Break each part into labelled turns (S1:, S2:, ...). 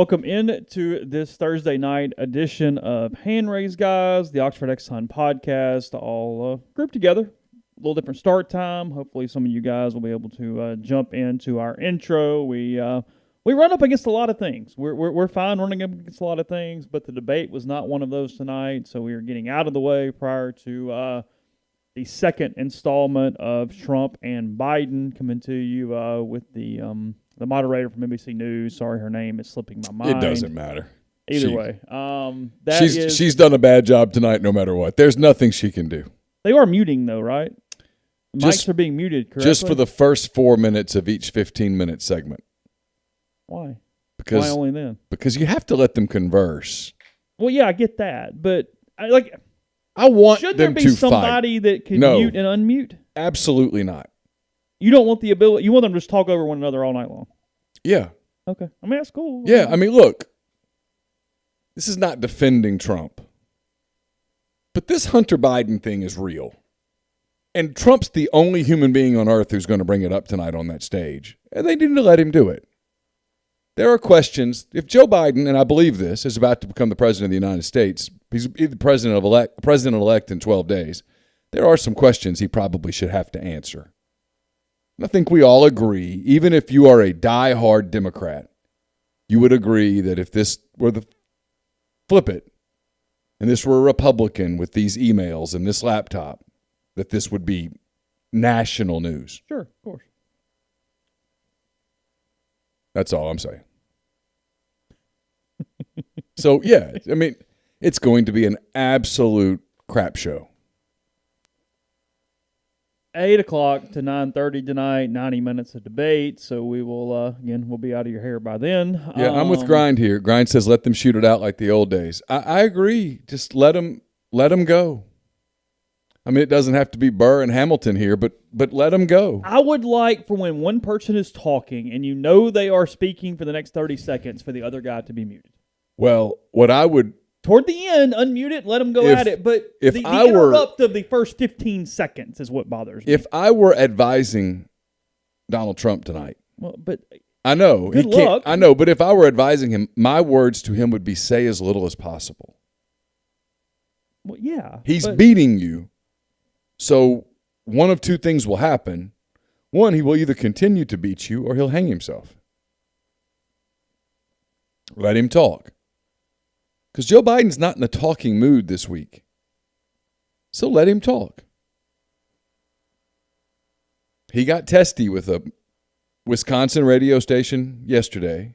S1: Welcome in to this Thursday night edition of Hand Raised Guys, the Oxford X-Hun podcast, all grouped together. A little different start time. Hopefully some of you guys will be able to jump into our intro. We run up against a lot of things. We're fine running up against a lot of things, but the debate was not one of those tonight, so we are getting out of the way prior to the second installment of Trump and Biden coming to you with the moderator from NBC News. Sorry, her name is slipping my mind.
S2: It doesn't matter.
S1: Either way.
S2: She's done a bad job tonight no matter what. There's nothing she can do.
S1: They are muting, though, right? Mics are being muted, correctly?
S2: Just for the first 4 minutes of each 15-minute segment.
S1: Why?
S2: Why
S1: only then?
S2: Because you have to let them converse.
S1: Well, yeah, I get that. But,
S2: I want
S1: should
S2: them
S1: there be
S2: to
S1: somebody that can mute and unmute?
S2: Absolutely not.
S1: You don't want the ability. You want them to just talk over one another all night long.
S2: Yeah.
S1: Okay. I mean, that's cool.
S2: Yeah. I mean, look, this is not defending Trump, but this Hunter Biden thing is real. And Trump's the only human being on earth who's going to bring it up tonight on that stage. And they need to let him do it. There are questions. If Joe Biden, and I believe this, is about to become the president of the United States, he's the president-elect in 12 days, there are some questions he probably should have to answer. I think we all agree, even if you are a die-hard Democrat, you would agree that if this were the flip it, and this were a Republican with these emails and this laptop, that this would be national news.
S1: Sure, of course.
S2: That's all I'm saying. So, yeah, I mean, it's going to be an absolute crap show.
S1: 8 o'clock to 9:30 tonight, 90 minutes of debate. So we will, again, we'll be out of your hair by then.
S2: Yeah, I'm with Grind here. Grind says let them shoot it out like the old days. I agree. Just let them go. I mean, it doesn't have to be Burr and Hamilton here, but let them go.
S1: I would like for when one person is talking and you know they are speaking for the next 30 seconds for the other guy to be muted.
S2: Well, what I would...
S1: Toward the end, unmute it, let them go at it. But the interrupt of the first 15 seconds is what bothers me.
S2: If I were advising Donald Trump tonight...
S1: Well, but...
S2: I know.
S1: Good luck.
S2: I know, but if I were advising him, my words to him would be say as little as possible.
S1: Well, yeah.
S2: He's beating you. So one of two things will happen. One, he will either continue to beat you or he'll hang himself. Let him talk. Because Joe Biden's not in a talking mood this week. So let him talk. He got testy with a Wisconsin radio station yesterday.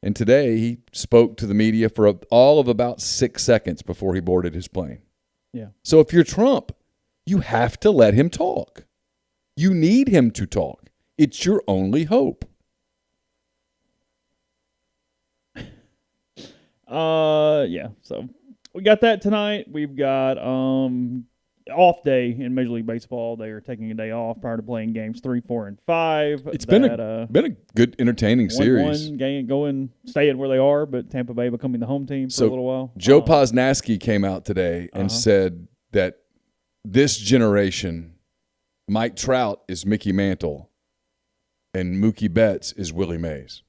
S2: And today he spoke to the media for all of about 6 seconds before he boarded his plane.
S1: Yeah.
S2: So if you're Trump, you have to let him talk. You need him to talk. It's your only hope.
S1: Yeah. So we got that tonight. We've got off day in Major League Baseball. They are taking a day off prior to playing games 3, 4, and 5.
S2: It's been a good, entertaining series.
S1: One game staying where they are, but Tampa Bay becoming the home team for a little while.
S2: Joe Posnasky came out today and said that this generation, Mike Trout is Mickey Mantle, and Mookie Betts is Willie Mays.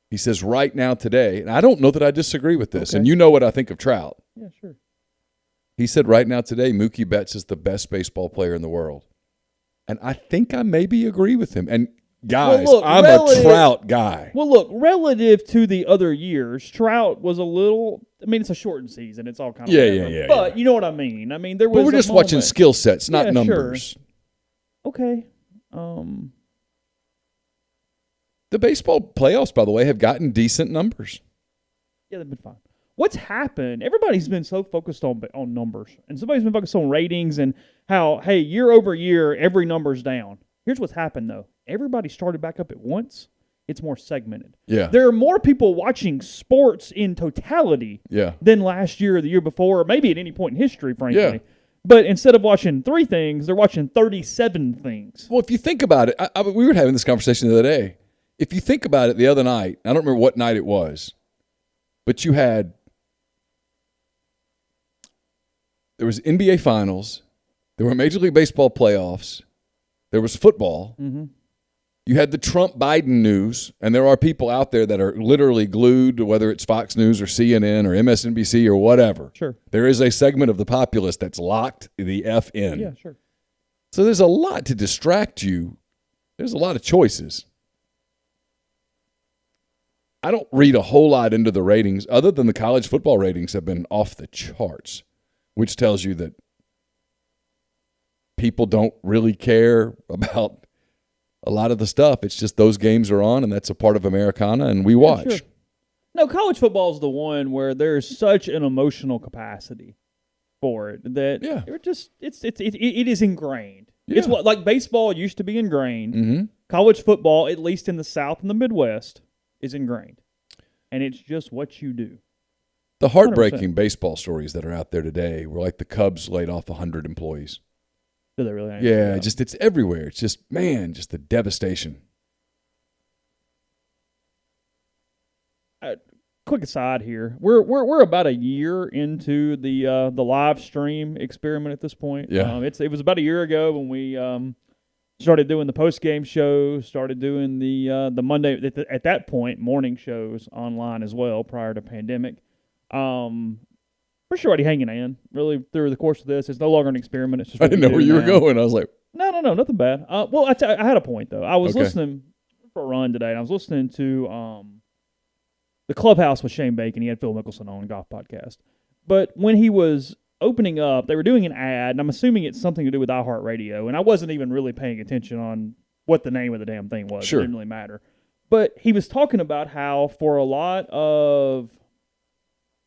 S2: He says right now today, and I don't know that I disagree with this, and you know what I think of Trout.
S1: Yeah, sure.
S2: He said right now today, Mookie Betts is the best baseball player in the world. And I think I maybe agree with him. And guys, I'm a Trout guy.
S1: Well, look, relative to the other years, Trout was a little, I mean, it's a shortened season. It's all kind of
S2: Yeah.
S1: But you know what I mean. I mean, there was
S2: But we're just watching skill sets, not numbers.
S1: Sure. Okay.
S2: The baseball playoffs, by the way, have gotten decent numbers.
S1: Yeah, they've been fine. What's happened? Everybody's been so focused on numbers, and somebody's been focused on ratings and how, hey, year over year, every number's down. Here's what's happened, though. Everybody started back up at once. It's more segmented.
S2: Yeah.
S1: There are more people watching sports in totality than last year or the year before, or maybe at any point in history, frankly.
S2: Yeah.
S1: But instead of watching 3 things, they're watching 37 things.
S2: Well, if you think about it, we were having this conversation the other day. If you think about it the other night, I don't remember what night it was, but there was NBA Finals, there were Major League Baseball playoffs, there was football, You had the Trump-Biden news, and there are people out there that are literally glued to whether it's Fox News or CNN or MSNBC or whatever.
S1: Sure.
S2: There is a segment of the populace that's locked the F in.
S1: Yeah, sure.
S2: So there's a lot to distract you. There's a lot of choices. I don't read a whole lot into the ratings other than the college football ratings have been off the charts, which tells you that people don't really care about a lot of the stuff. It's just those games are on, and that's a part of Americana, and we watch.
S1: Sure. No, college football is the one where there's such an emotional capacity for it that it is ingrained.
S2: Yeah.
S1: It's what like baseball used to be ingrained.
S2: Mm-hmm.
S1: College football, at least in the South and the Midwest, is ingrained, and it's just what you do.
S2: The heartbreaking 100%. Baseball stories that are out there today were like the Cubs laid off 100 employees.
S1: Do they really?
S2: Yeah, it's everywhere. It's just just the devastation.
S1: Quick aside here, we're about a year into the live stream experiment at this point.
S2: Yeah,
S1: it was about a year ago when we started doing the post game show, started doing the Monday at that point morning shows online as well prior to pandemic. We're sure already hanging in really through the course of this. It's no longer an experiment. It's just
S2: I didn't know where you were going. I was like,
S1: no, nothing bad. Well, I had a point though. I was listening for a run today, and I was listening to the Clubhouse with Shane Bacon. He had Phil Mickelson on Golf Podcast. But when he was opening up, they were doing an ad, and I'm assuming it's something to do with iHeartRadio, and I wasn't even really paying attention on what the name of the damn thing was.
S2: Sure.
S1: It didn't really matter. But he was talking about how for a lot of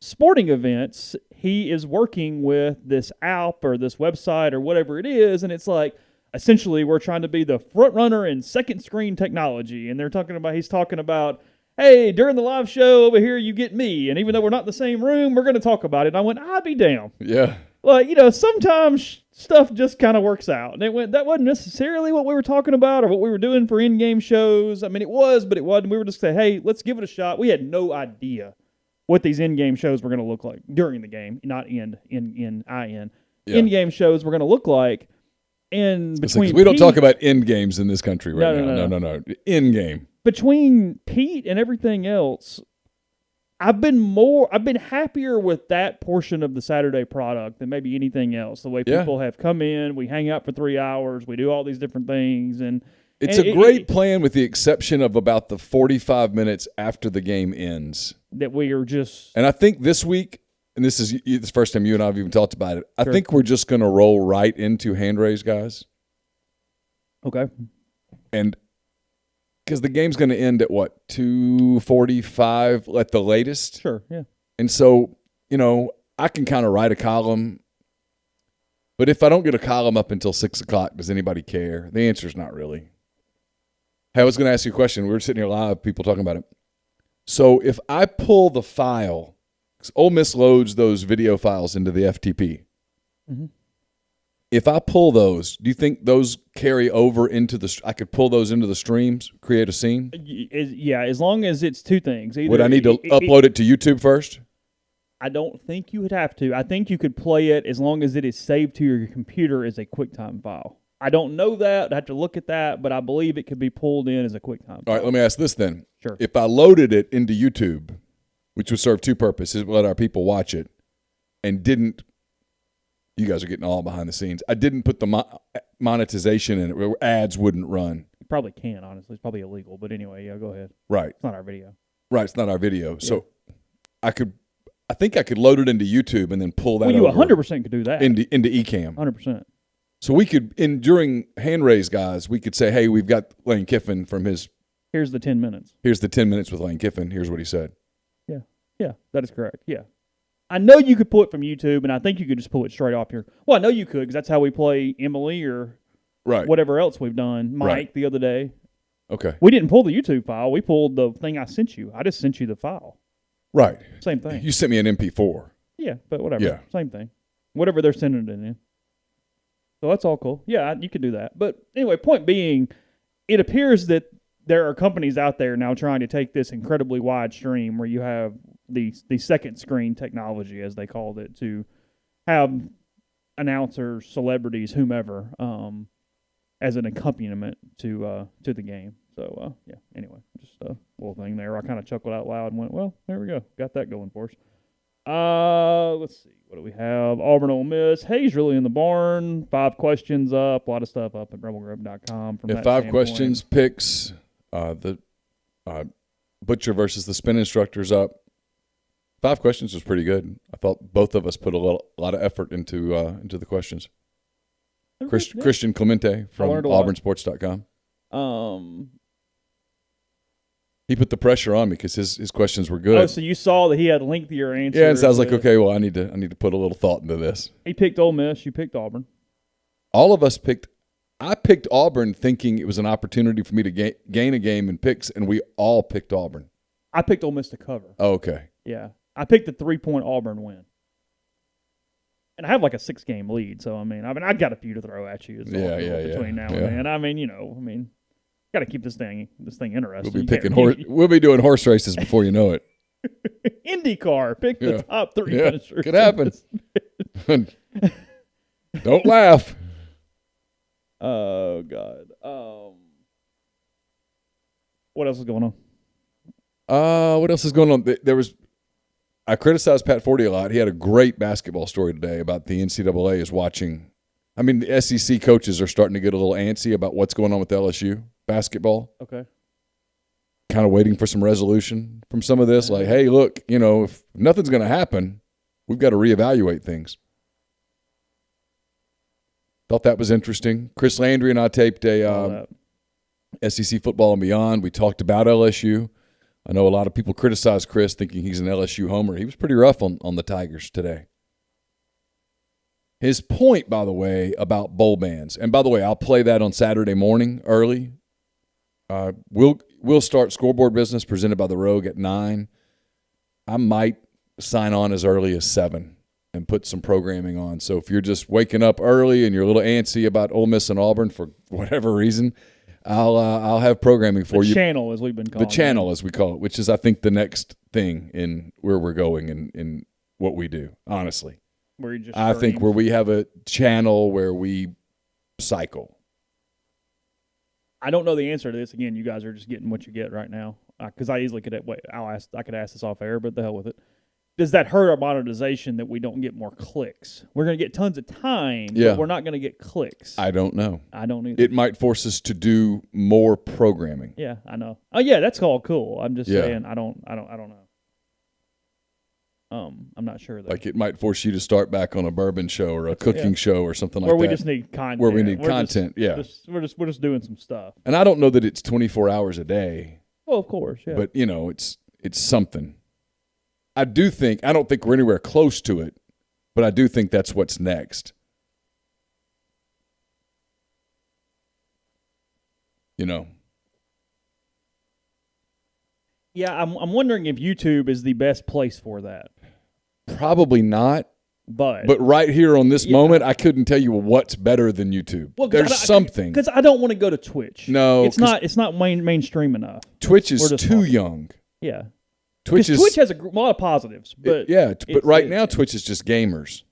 S1: sporting events, he is working with this app or this website or whatever it is, and it's like, essentially, we're trying to be the front runner in second screen technology, and he's talking about, hey, during the live show over here, you get me, and even though we're not in the same room, we're going to talk about it. And I went, I'd be damn.
S2: Yeah.
S1: Like, sometimes stuff just kind of works out. And it went, that wasn't necessarily what we were talking about or what we were doing for in-game shows. I mean, it was, but it wasn't. We were just saying, hey, let's give it a shot. We had no idea what these in-game shows were going to look like during the game, not in-game shows were going to look like. And between
S2: we don't talk about end games in this country right now. No. End game.
S1: Between Pete and everything else, I've been happier with that portion of the Saturday product than maybe anything else. The way people have come in, we hang out for 3 hours, we do all these different things, and
S2: it's a great plan with the exception of about the 45 minutes after the game ends.
S1: That we are just...
S2: And I think this week, and this is the first time you and I have even talked about it, I think we're just going to roll right into hand raise, guys. Okay. And because the game's going to end at, 2:45 at the latest?
S1: Sure, yeah.
S2: And so, I can kind of write a column, but if I don't get a column up until 6 o'clock, does anybody care? The answer is not really. Hey, I was going to ask you a question. We were sitting here live, people talking about it. So if I pull the file, because Ole Miss loads those video files into the FTP. Mm-hmm. If I pull those, do you think those carry over into I could pull those into the streams, create a scene?
S1: Yeah, as long as it's two things. Either
S2: would I need to upload it to YouTube first?
S1: I don't think you would have to. I think you could play it as long as it is saved to your computer as a QuickTime file. I don't know that. I'd have to look at that, but I believe it could be pulled in as a QuickTime file.
S2: All right, let me ask this then.
S1: Sure.
S2: If I loaded it into YouTube, which would serve two purposes, let our people watch it, and didn't, you guys are getting all behind the scenes, I didn't put the monetization in it where ads wouldn't run.
S1: You probably can, honestly. It's probably illegal, but anyway, yeah, go ahead.
S2: Right.
S1: It's not our video.
S2: Right, it's not our video. Yeah. So I think I could load it into YouTube and then pull that over.
S1: Well, you 100% could do that.
S2: Into eCam.
S1: 100%.
S2: So we could, during hand raise, guys, we could say, hey, we've got Lane Kiffin from his...
S1: Here's the 10 minutes.
S2: Here's the 10 minutes with Lane Kiffin. Here's what he said.
S1: Yeah, that is correct. Yeah. I know you could pull it from YouTube, and I think you could just pull it straight off here. Well, I know you could because that's how we play Emily or whatever else we've done. Mike the other day.
S2: Okay.
S1: We didn't pull the YouTube file. We pulled the thing I sent you. I just sent you the file.
S2: Right.
S1: Same thing.
S2: You sent me an MP4.
S1: Yeah, but whatever.
S2: Yeah.
S1: Same thing. Whatever they're sending it in. So that's all cool. Yeah, you could do that. But anyway, point being, it appears that there are companies out there now trying to take this incredibly wide stream where you have the second screen technology, as they called it, to have announcers, celebrities, whomever, as an accompaniment to the game. So, yeah, anyway, just a little thing there. I kind of chuckled out loud and went, well, there we go. Got that going for us. Let's see. What do we have? Auburn-Ole Miss. Hayes really in the barn. 5 questions up. A lot of stuff up at rebelgrove.com. From that
S2: 5
S1: standpoint.
S2: questions, picks, the Butcher versus the spin instructors up. 5 questions was pretty good. I thought both of us put a lot of effort into the questions. Christian Clemente from auburnsports.com. He put the pressure on me because his questions were good.
S1: Oh, so you saw that he had lengthier answers.
S2: Yeah, and so I was like, okay, well, I need to put a little thought into this.
S1: He picked Ole Miss. You picked Auburn.
S2: All of us picked. I picked Auburn thinking it was an opportunity for me to gain a game in picks, and we all picked Auburn.
S1: I picked Ole Miss to cover.
S2: Oh, okay.
S1: Yeah. I picked the 3-point Auburn win. And I have like a 6-game lead, so I got a few to throw at you. Between now and then. Got to keep this thing interesting.
S2: We'll be doing horse races before you know it.
S1: IndyCar. Pick the top 3 finishers.
S2: Could happen. Don't laugh.
S1: Oh God. What else is going on?
S2: What else is going on? I criticized Pat Forty a lot. He had a great basketball story today about the NCAA is watching. I mean, the SEC coaches are starting to get a little antsy about what's going on with LSU basketball.
S1: Okay.
S2: Kind of waiting for some resolution from some of this. Like, hey, look, if nothing's going to happen, we've got to reevaluate things. Thought that was interesting. Chris Landry and I taped a SEC Football and Beyond. We talked about LSU. I know a lot of people criticize Chris thinking he's an LSU homer. He was pretty rough on the Tigers today. His point, by the way, about bowl bans, and by the way, I'll play that on Saturday morning early. We'll start Scoreboard Business presented by The Rogue at 9. I might sign on as early as 7 and put some programming on. So if you're just waking up early and you're a little antsy about Ole Miss and Auburn for whatever reason, I'll have programming for you.
S1: The channel, as we've been calling it.
S2: The channel, as we call it, which is, I think, the next thing in where we're going in what we do, honestly. I think where we have a channel where we cycle.
S1: I don't know the answer to this. Again, you guys are just getting what you get right now. Because I easily could I could ask this off air, but the hell with it. Does that hurt our monetization that we don't get more clicks? We're going to get tons of time, but we're not going to get clicks.
S2: I don't know.
S1: I don't either.
S2: It might force us to do more programming.
S1: Yeah, I know. Oh yeah, that's all cool. I'm just saying I don't know. I'm not sure though.
S2: Like it might force you to start back on a bourbon show or a cooking show or something like that.
S1: Where we just need content.
S2: Where we need content.
S1: We're just doing some stuff.
S2: And I don't know that it's 24 hours a day.
S1: Well, of course, yeah.
S2: But it's something. I don't think we're anywhere close to it, but I do think that's what's next.
S1: Yeah, I'm wondering if YouTube is the best place for that.
S2: Probably not.
S1: But
S2: right here on this moment, I couldn't tell you what's better than YouTube. Well, there's something.
S1: Because I don't want to go to Twitch.
S2: No.
S1: It's not mainstream enough.
S2: Twitch is too young.
S1: Yeah.
S2: Twitch
S1: has a lot of positives. But
S2: but right now Twitch is just gamers.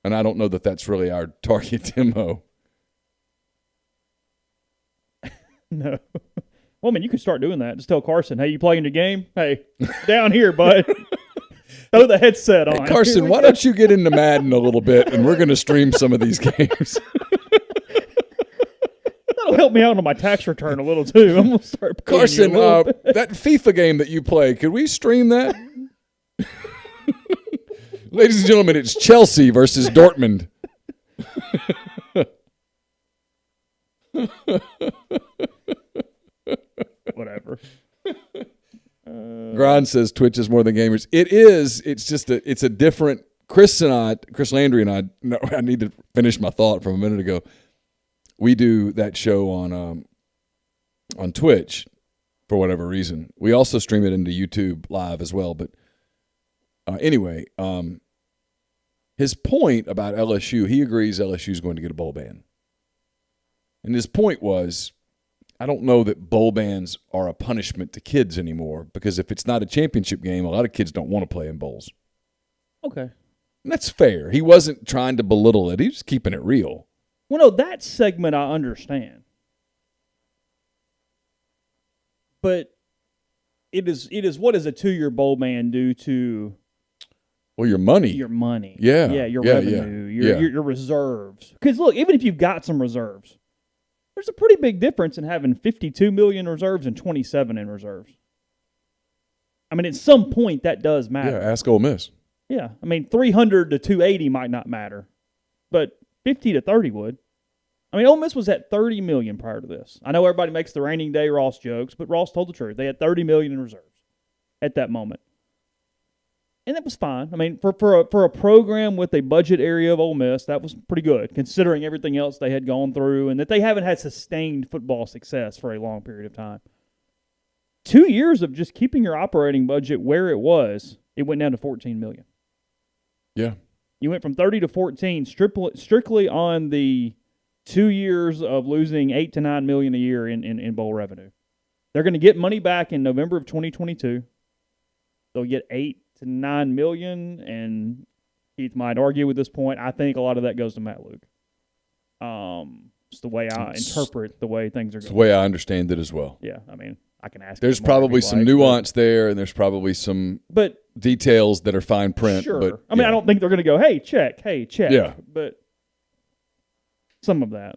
S2: And I don't know that that's really our target demo.
S1: No. Well, you can start doing that. Just tell Carson, hey, you playing the game? Hey, down here, bud. Throw the headset on.
S2: Hey, Carson, why don't you get into Madden a little bit, and we're going to stream some of these games.
S1: That'll help me out on my tax return a little, too. I'm going to start
S2: Carson, that FIFA game that you play, could we stream that? Ladies and gentlemen, it's Chelsea versus Dortmund.
S1: Whatever.
S2: Gron says Twitch is more than gamers. It is. It's just it's a different. Chris Landry and I. No, I need to finish my thought from a minute ago. We do that show on Twitch for whatever reason. We also stream it into YouTube live as well. But anyway, his point about LSU, he agrees LSU is going to get a bowl ban, and his point was, I don't know that bowl bans are a punishment to kids anymore because if it's not a championship game, a lot of kids don't want to play in bowls.
S1: Okay.
S2: And that's fair. He wasn't trying to belittle it. He was keeping it real.
S1: Well, no, that segment I understand. But it is what does a 2-year bowl man do to
S2: Well, your money.
S1: your money?
S2: Yeah.
S1: Your
S2: Yeah,
S1: revenue,
S2: yeah.
S1: your reserves. Because look, even if you've got some reserves, there's a pretty big difference in having 52 million reserves and 27 in reserves. I mean, at some point that does matter.
S2: Yeah, ask Ole Miss.
S1: Yeah, I mean, 300 to 280 might not matter, but 50 to 30 would. I mean, Ole Miss was at 30 million prior to this. I know everybody makes the raining day Ross jokes, but Ross told the truth. They had 30 million in reserves at that moment, and that was fine. I mean, for a program with a budget area of Ole Miss, that was pretty good considering everything else they had gone through and that they haven't had sustained football success for a long period of time. 2 years of just keeping your operating budget where it was, it went down to 14 million.
S2: Yeah.
S1: You went from 30 to 14 strictly on the 2 years of losing 8 to 9 million a year in bowl revenue. They're going to get money back in November of 2022. They'll get 8 to 9 million, and Keith might argue with this point. I think a lot of that goes to Matt Luke. It's the way I interpret the way things are going.
S2: It's the way I understand it as well.
S1: Yeah, I mean, I can ask.
S2: There's probably some nuance there, and there's probably some details that are fine print.
S1: Sure.
S2: But,
S1: I mean, I don't think they're going to go, hey, check.
S2: Yeah.
S1: But some of that.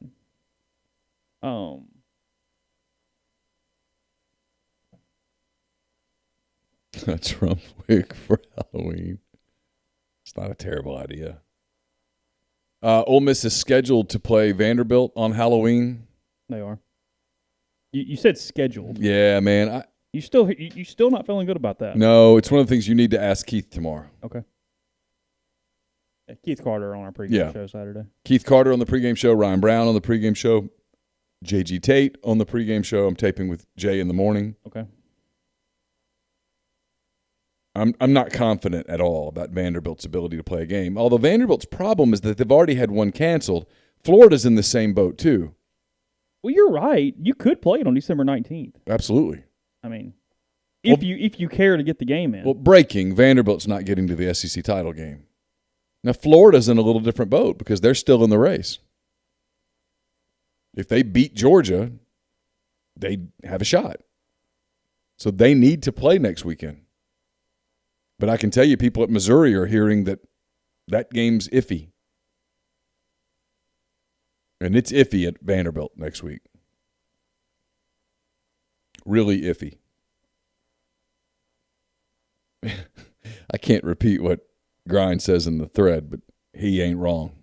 S2: A Trump wig for Halloween. It's not a terrible idea. Ole Miss is scheduled to play Vanderbilt on Halloween.
S1: They are. You said scheduled.
S2: Yeah, man.
S1: You still not feeling good about that?
S2: No, it's one of the things you need to ask Keith tomorrow.
S1: Okay. Keith Carter on our pregame show Saturday.
S2: Keith Carter on the pregame show. Ryan Brown on the pregame show. JG Tate on the pregame show. I'm taping with Jay in the morning.
S1: Okay.
S2: I'm not confident at all about Vanderbilt's ability to play a game. Although Vanderbilt's problem is that they've already had one canceled. Florida's in the same boat too.
S1: Well, you're right. You could play it on December 19th.
S2: Absolutely.
S1: I mean, if you care to get the game in.
S2: Well, breaking, Vanderbilt's not getting to the SEC title game. Now, Florida's in a little different boat because they're still in the race. If they beat Georgia, they have a shot. So they need to play next weekend. But I can tell you people at Missouri are hearing that game's iffy. And it's iffy at Vanderbilt next week. Really iffy. I can't repeat what Grind says in the thread, but he ain't wrong.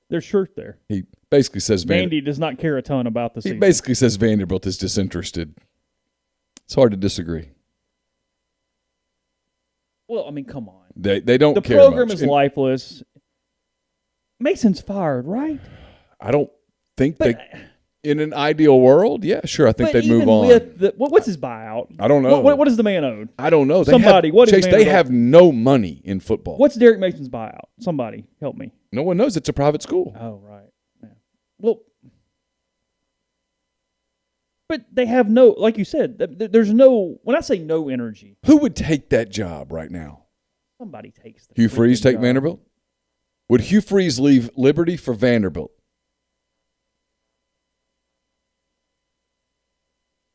S1: There's shirt there.
S2: He basically says
S1: Vandy does not care a ton about the season.
S2: He basically says Vanderbilt is disinterested. It's hard to disagree.
S1: Well, I mean, come on.
S2: They don't
S1: the
S2: care.
S1: The program
S2: much.
S1: is lifeless. Mason's fired, right?
S2: I don't think in an ideal world, yeah, sure. I think they'd move on.
S1: What's his buyout?
S2: I don't know.
S1: What is the man owed?
S2: I don't know.
S1: They
S2: have no money in football.
S1: What's Derek Mason's buyout? Somebody help me.
S2: No one knows. It's a private school.
S1: Oh, right. Yeah. Well, but they have no, like you said, there's no, when I say no energy.
S2: Who would take that job right now?
S1: Somebody takes the
S2: Hugh Freeze take Vanderbilt? Would Hugh Freeze leave Liberty for Vanderbilt?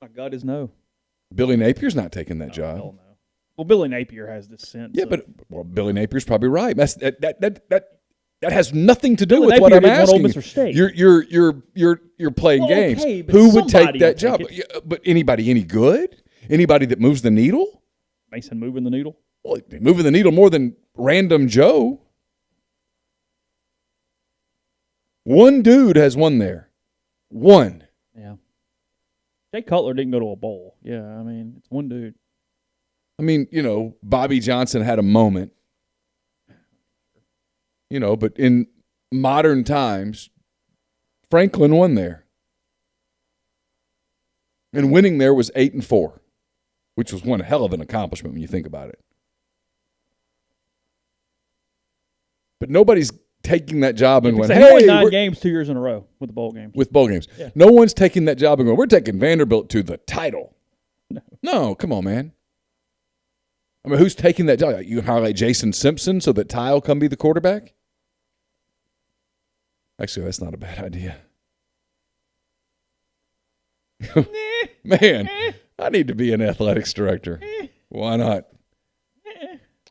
S1: My gut is no.
S2: Billy Napier's not taking that job.
S1: Hell no. Well, Billy Napier has this sense.
S2: Yeah, but Billy Napier's probably right. That has nothing to do with what I'm asking. You're playing games.
S1: Okay,
S2: who would take that job? But anybody any good? Anybody that moves the needle?
S1: Mason moving the needle?
S2: Well, moving the needle more than random Joe. One dude has won there. One.
S1: Yeah. Jay Cutler didn't go to a bowl. Yeah, I mean, it's one dude.
S2: I mean, Bobby Johnson had a moment. But in modern times, Franklin won there. And winning there was 8-4, which was one hell of an accomplishment when you think about it. But nobody's taking that job and going,
S1: he won 9 games 2 years in a row with the bowl games.
S2: With bowl games.
S1: Yeah.
S2: No one's taking that job and going, we're taking Vanderbilt to the title. No, come on, man. I mean, who's taking that job? You highlight Jason Simpson so that Ty will come be the quarterback? Actually, that's not a bad idea. Man, I need to be an athletics director. Why not?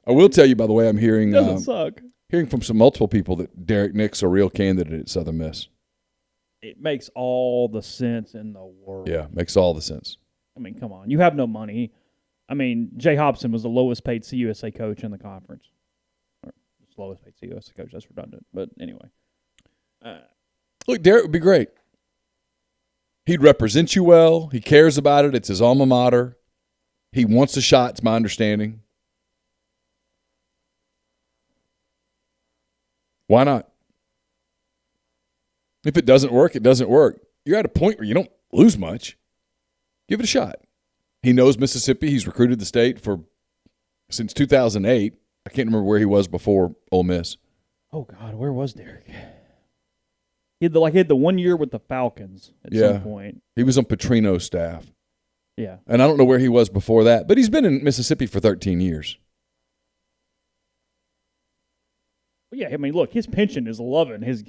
S2: I will tell you, by the way, I'm hearing from some multiple people that Derek Nick's a real candidate at Southern Miss.
S1: It makes all the sense in the world.
S2: Yeah, makes all the sense.
S1: I mean, come on. You have no money. I mean, Jay Hobson was the lowest paid CUSA coach in the conference. Or the lowest paid CUSA coach. That's redundant. But anyway.
S2: Look, Derek would be great. He'd represent you well. He cares about it. It's his alma mater. He wants a shot, it's my understanding. Why not? If it doesn't work, it doesn't work. You're at a point where you don't lose much. Give it a shot. He knows Mississippi. He's recruited the state since 2008. I can't remember where he was before Ole Miss.
S1: Oh, God, where was Derek? He had the 1 year with the Falcons at some point.
S2: He was on Petrino's staff.
S1: Yeah.
S2: And I don't know where he was before that, but he's been in Mississippi for 13 years.
S1: Yeah, I mean, look, his pension is loving his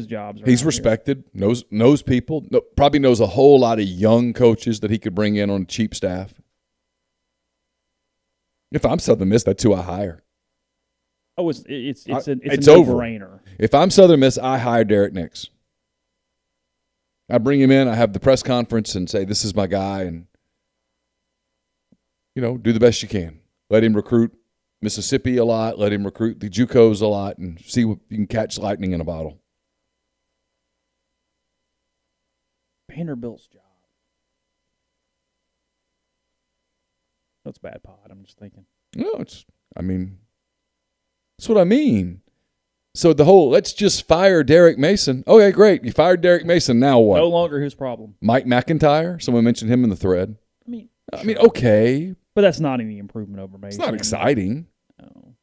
S1: jobs.
S2: He's respected, knows people, probably knows a whole lot of young coaches that he could bring in on a cheap staff. If I'm Southern Miss, that's who I hire.
S1: Oh, it's a
S2: Over.
S1: no-brainer.
S2: If I'm Southern Miss, I hire Derek Nix. I bring him in, I have the press conference and say, this is my guy, and, do the best you can. Let him recruit Mississippi a lot, let him recruit the JUCOs a lot, and see what you can catch lightning in a bottle.
S1: Vanderbilt's job. That's bad pod, I'm just thinking.
S2: No, that's what I mean. So the whole, let's just fire Derek Mason. Okay, great. You fired Derek Mason, now what?
S1: No longer his problem.
S2: Mike McIntyre, someone mentioned him in the thread.
S1: I
S2: mean, okay.
S1: But that's not any improvement over Mason.
S2: It's not exciting.
S1: No.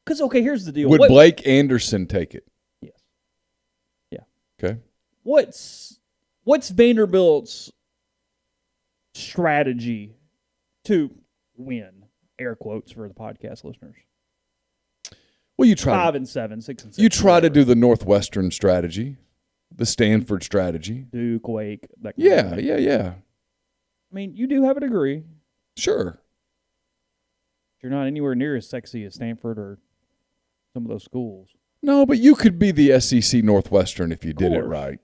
S1: Because, okay, here's the deal.
S2: Would Blake Anderson take it?
S1: Yes. Yeah.
S2: Okay.
S1: What's Vanderbilt's strategy to win? Air quotes for the podcast listeners.
S2: Well, you try
S1: 5 and 7, 6 and 6.
S2: You try to do the Northwestern strategy, the Stanford strategy.
S1: Duke, Wake, that kind of thing.
S2: Yeah.
S1: I mean, you do have a degree.
S2: Sure.
S1: You're not anywhere near as sexy as Stanford or some of those schools.
S2: No, but you could be the SEC Northwestern if you did it right.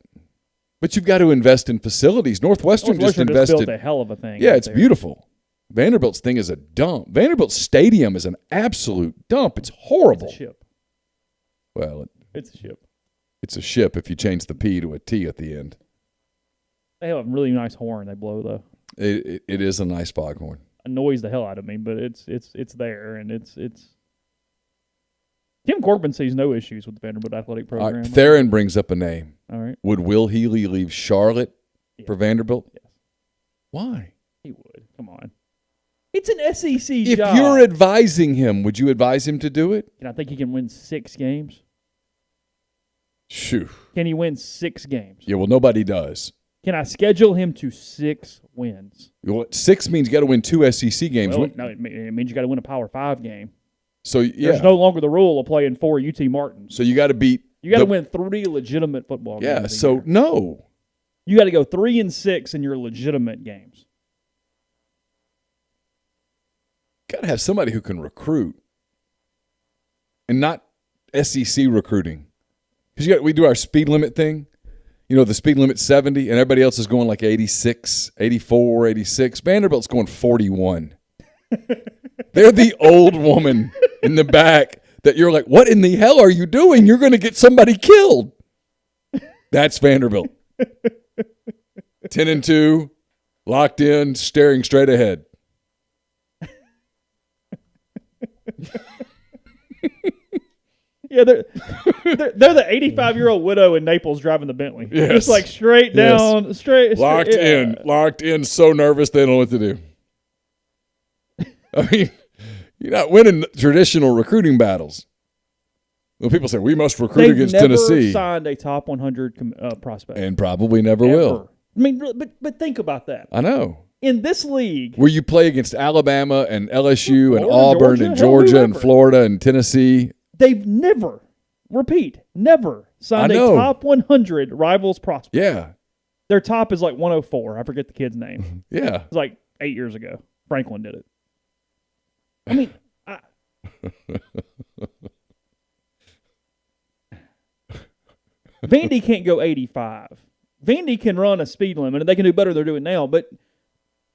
S2: But you've got to invest in facilities. Northwestern just invested.
S1: Built a hell of a thing.
S2: Yeah, it's beautiful. Vanderbilt's thing is a dump. Vanderbilt Stadium is an absolute dump. It's horrible.
S1: It's a ship.
S2: Well,
S1: it's a ship.
S2: It's a ship if you change the P to a T at the end.
S1: They have a really nice horn they blow, though.
S2: It is a nice foghorn.
S1: Annoys the hell out of me, but it's there, and it's. Tim Corbin sees no issues with the Vanderbilt athletic program.
S2: All right, Theron brings up a name.
S1: All right.
S2: Would Will Healy leave Charlotte for Vanderbilt?
S1: Yes.
S2: Why?
S1: He would. Come on. It's an SEC
S2: if
S1: job.
S2: If you're advising him, would you advise him to do it?
S1: And I think he can win 6 games.
S2: Shoo.
S1: Can he win 6 games?
S2: Yeah, well, nobody does.
S1: Can I schedule him to 6 wins?
S2: Well, 6 means you got to win 2 SEC games.
S1: Well, no, it means you got to win a Power 5 game.
S2: So
S1: There's no longer the rule of playing 4 UT Martins.
S2: So you got to beat.
S1: You got to win 3 legitimate football games.
S2: Yeah. So no.
S1: You got to go 3 and 6 in your legitimate games.
S2: Got to have somebody who can recruit, and not SEC recruiting. Because we do our speed limit thing. The speed limit's 70, and everybody else is going like 86, 84, 86. Vanderbilt's going 41. They're the old woman in the back that you're like, what in the hell are you doing? You're going to get somebody killed. That's Vanderbilt. 10-2, locked in, staring straight ahead.
S1: Yeah, they're the 85-year-old widow in Naples driving the Bentley.
S2: Yes.
S1: Just like straight down, straight.
S2: Locked in, so nervous they don't know what to do. I mean, you're not winning traditional recruiting battles. Well, people say, we must recruit against Tennessee.
S1: They've never signed a top 100 prospect.
S2: And probably never will.
S1: I mean, but think about that.
S2: I know.
S1: In this league.
S2: Where you play against Alabama and LSU and Auburn and Georgia and Florida and Tennessee.
S1: They've never signed a top 100 rivals prospect.
S2: Yeah.
S1: Their top is like 104. I forget the kid's name.
S2: Yeah.
S1: It was like 8 years ago. Franklin did it. I mean, Vandy can't go 85. Vandy can run a speed limit, and they can do better than they're doing now, but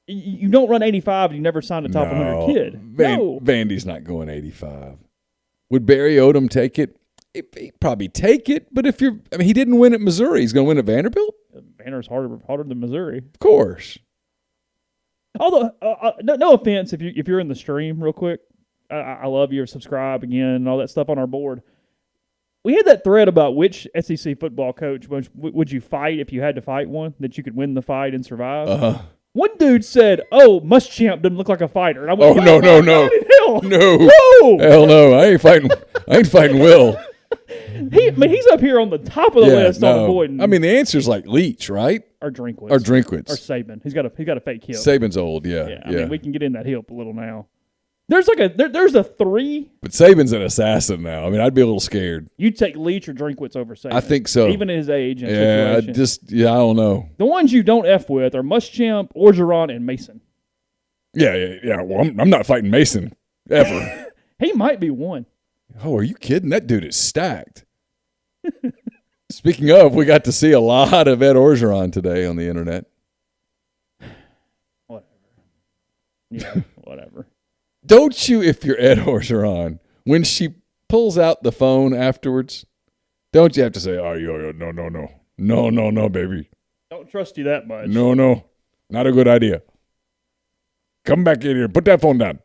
S1: you don't run 85 and you never signed a top 100 kid. No.
S2: Vandy's not going 85. Would Barry Odom take it? He'd probably take it, but he didn't win at Missouri. He's going to win at Vanderbilt?
S1: Vanderbilt's harder than Missouri.
S2: Of course.
S1: Although, no offense if you're in the stream real quick. I love you. Subscribe again and all that stuff on our board. We had that thread about which SEC football coach would you fight if you had to fight one, that you could win the fight and survive.
S2: Uh-huh.
S1: One dude said, Muschamp doesn't look like a fighter. And I went,
S2: no.
S1: Hell.
S2: No.
S1: Whoa.
S2: Hell no. I ain't fighting Will.
S1: He's up here on the top of the list on avoiding.
S2: I mean, the answer's like Leach, right?
S1: Or Drinkwitz.
S2: Or
S1: Saban. He's got a fake hip.
S2: Saban's old, yeah.
S1: I mean, we can get in that hip a little now. There's a 3.
S2: But Saban's an assassin now. I mean, I'd be a little scared.
S1: You'd take Leach or Drinkwitz over Saban.
S2: I think so.
S1: Even at his age and
S2: situation. I don't know.
S1: The ones you don't F with are Muschamp, Orgeron, and Mason.
S2: Yeah. Well, I'm not fighting Mason ever.
S1: He might be one.
S2: Oh, are you kidding? That dude is stacked. Speaking of, we got to see a lot of Ed Orgeron today on the internet.
S1: Whatever. Yeah, whatever.
S2: Don't you, if you're Ed Orgeron, when she pulls out the phone afterwards, don't you have to say, no, baby.
S1: Don't trust you that much.
S2: No, not a good idea. Come back in here. Put that phone down.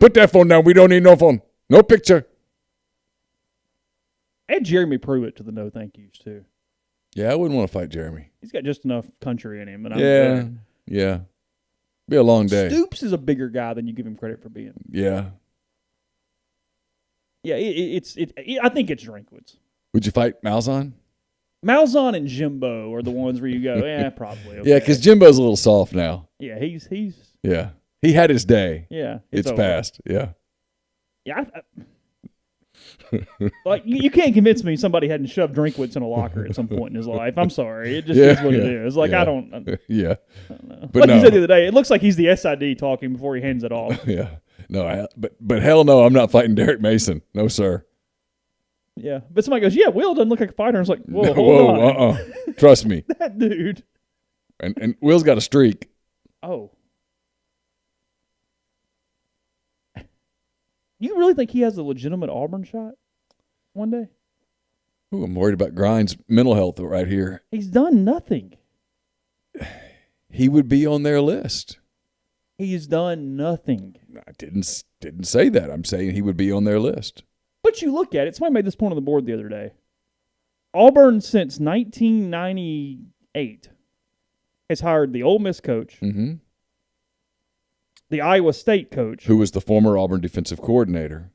S2: Put that phone down. We don't need no phone. No picture.
S1: Add Jeremy Pruitt to the no thank yous, too.
S2: Yeah, I wouldn't want to fight Jeremy.
S1: He's got just enough country in him. And
S2: yeah. Be a long day.
S1: Stoops is a bigger guy than you give him credit for being.
S2: Yeah.
S1: Yeah, I think it's Drinkwitz.
S2: Would you fight Malzahn?
S1: Malzahn and Jimbo are the ones where you go, probably. Okay.
S2: Yeah, because Jimbo's a little soft now.
S1: Yeah, he's.
S2: Yeah, he had his day.
S1: Yeah,
S2: it's past. Yeah.
S1: Yeah, like you can't convince me somebody hadn't shoved Drinkwitz in a locker at some point in his life. I'm sorry, it just is what it is. Like I don't know.
S2: But
S1: like you said the other day, it looks like he's the SID talking before he hands it off.
S2: Yeah, no, but hell no, I'm not fighting Derek Mason. No, sir.
S1: Yeah, but somebody goes, Will doesn't look like a fighter. And it's like, whoa, hold on.
S2: Trust me.
S1: That dude.
S2: And Will's got a streak.
S1: Oh. You really think he has a legitimate Auburn shot one day?
S2: Ooh, I'm worried about Grind's mental health right here.
S1: He's done nothing.
S2: He would be on their list.
S1: He's done nothing.
S2: I didn't say that. I'm saying he would be on their list.
S1: But you look at it. Somebody made this point on the board the other day. Auburn, since 1998, has hired the Ole Miss coach, the Iowa State coach,
S2: who was the former Auburn defensive coordinator.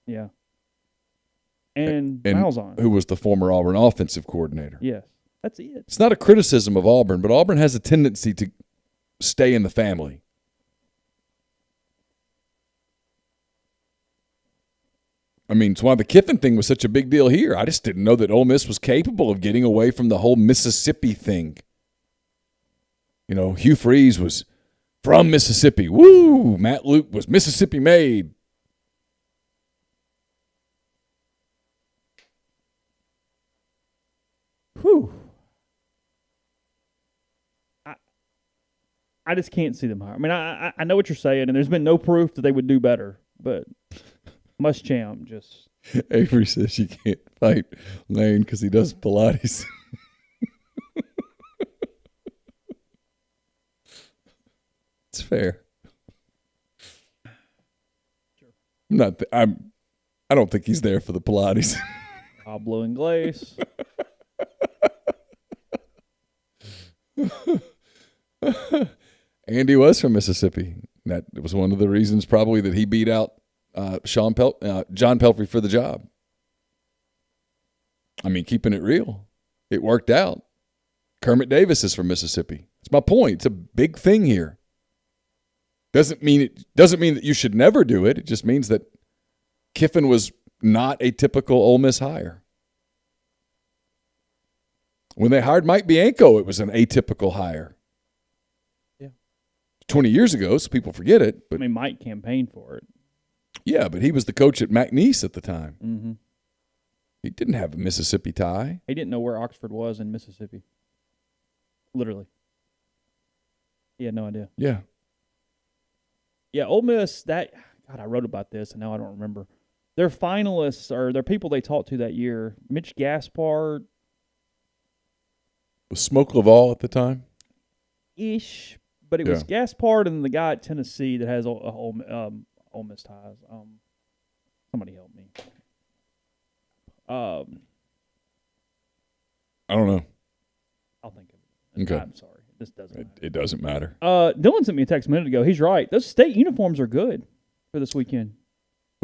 S1: Yeah. And Malzahn,
S2: who was the former Auburn offensive coordinator.
S1: Yes. That's it.
S2: It's not a criticism of Auburn, but Auburn has a tendency to stay in the family. I mean, it's why the Kiffin thing was such a big deal here. I just didn't know that Ole Miss was capable of getting away from the whole Mississippi thing. You know, Hugh Freeze was from Mississippi. Woo! Matt Luke was Mississippi made.
S1: Whew. I just can't see them hire. I mean, I know what you're saying, and there's been no proof that they would do better, but Muschamp just...
S2: Avery says you can't fight Lane because he does Pilates. It's fair. Sure. I don't think he's there for the Pilates.
S1: Pablo and Glaze.
S2: Andy was from Mississippi. That was one of the reasons probably that he beat out John Pelfrey for the job. I mean, keeping it real. It worked out. Kermit Davis is from Mississippi. That's my point. It's a big thing here. Doesn't mean that you should never do it. It just means that Kiffin was not a typical Ole Miss hire. When they hired Mike Bianco, it was an atypical hire.
S1: Yeah.
S2: 20 years ago, so people forget it. But
S1: I mean, Mike campaigned for it.
S2: Yeah, but he was the coach at McNeese at the time.
S1: Mm-hmm.
S2: He didn't have a Mississippi tie.
S1: He didn't know where Oxford was in Mississippi. Literally. He had no idea.
S2: Yeah.
S1: Yeah, Ole Miss, God, I wrote about this, and now I don't remember. Their finalists, or their people they talked to that year, Mitch Gaspard.
S2: Was Smoke Laval at the time?
S1: Ish. But it was Gaspard and the guy at Tennessee that has Ole Miss ties. Somebody help me.
S2: I don't know.
S1: I'll think of it.
S2: Okay.
S1: I'm sorry. This doesn't matter.
S2: It doesn't matter.
S1: Dylan sent me a text a minute ago. He's right. Those state uniforms are good for this weekend.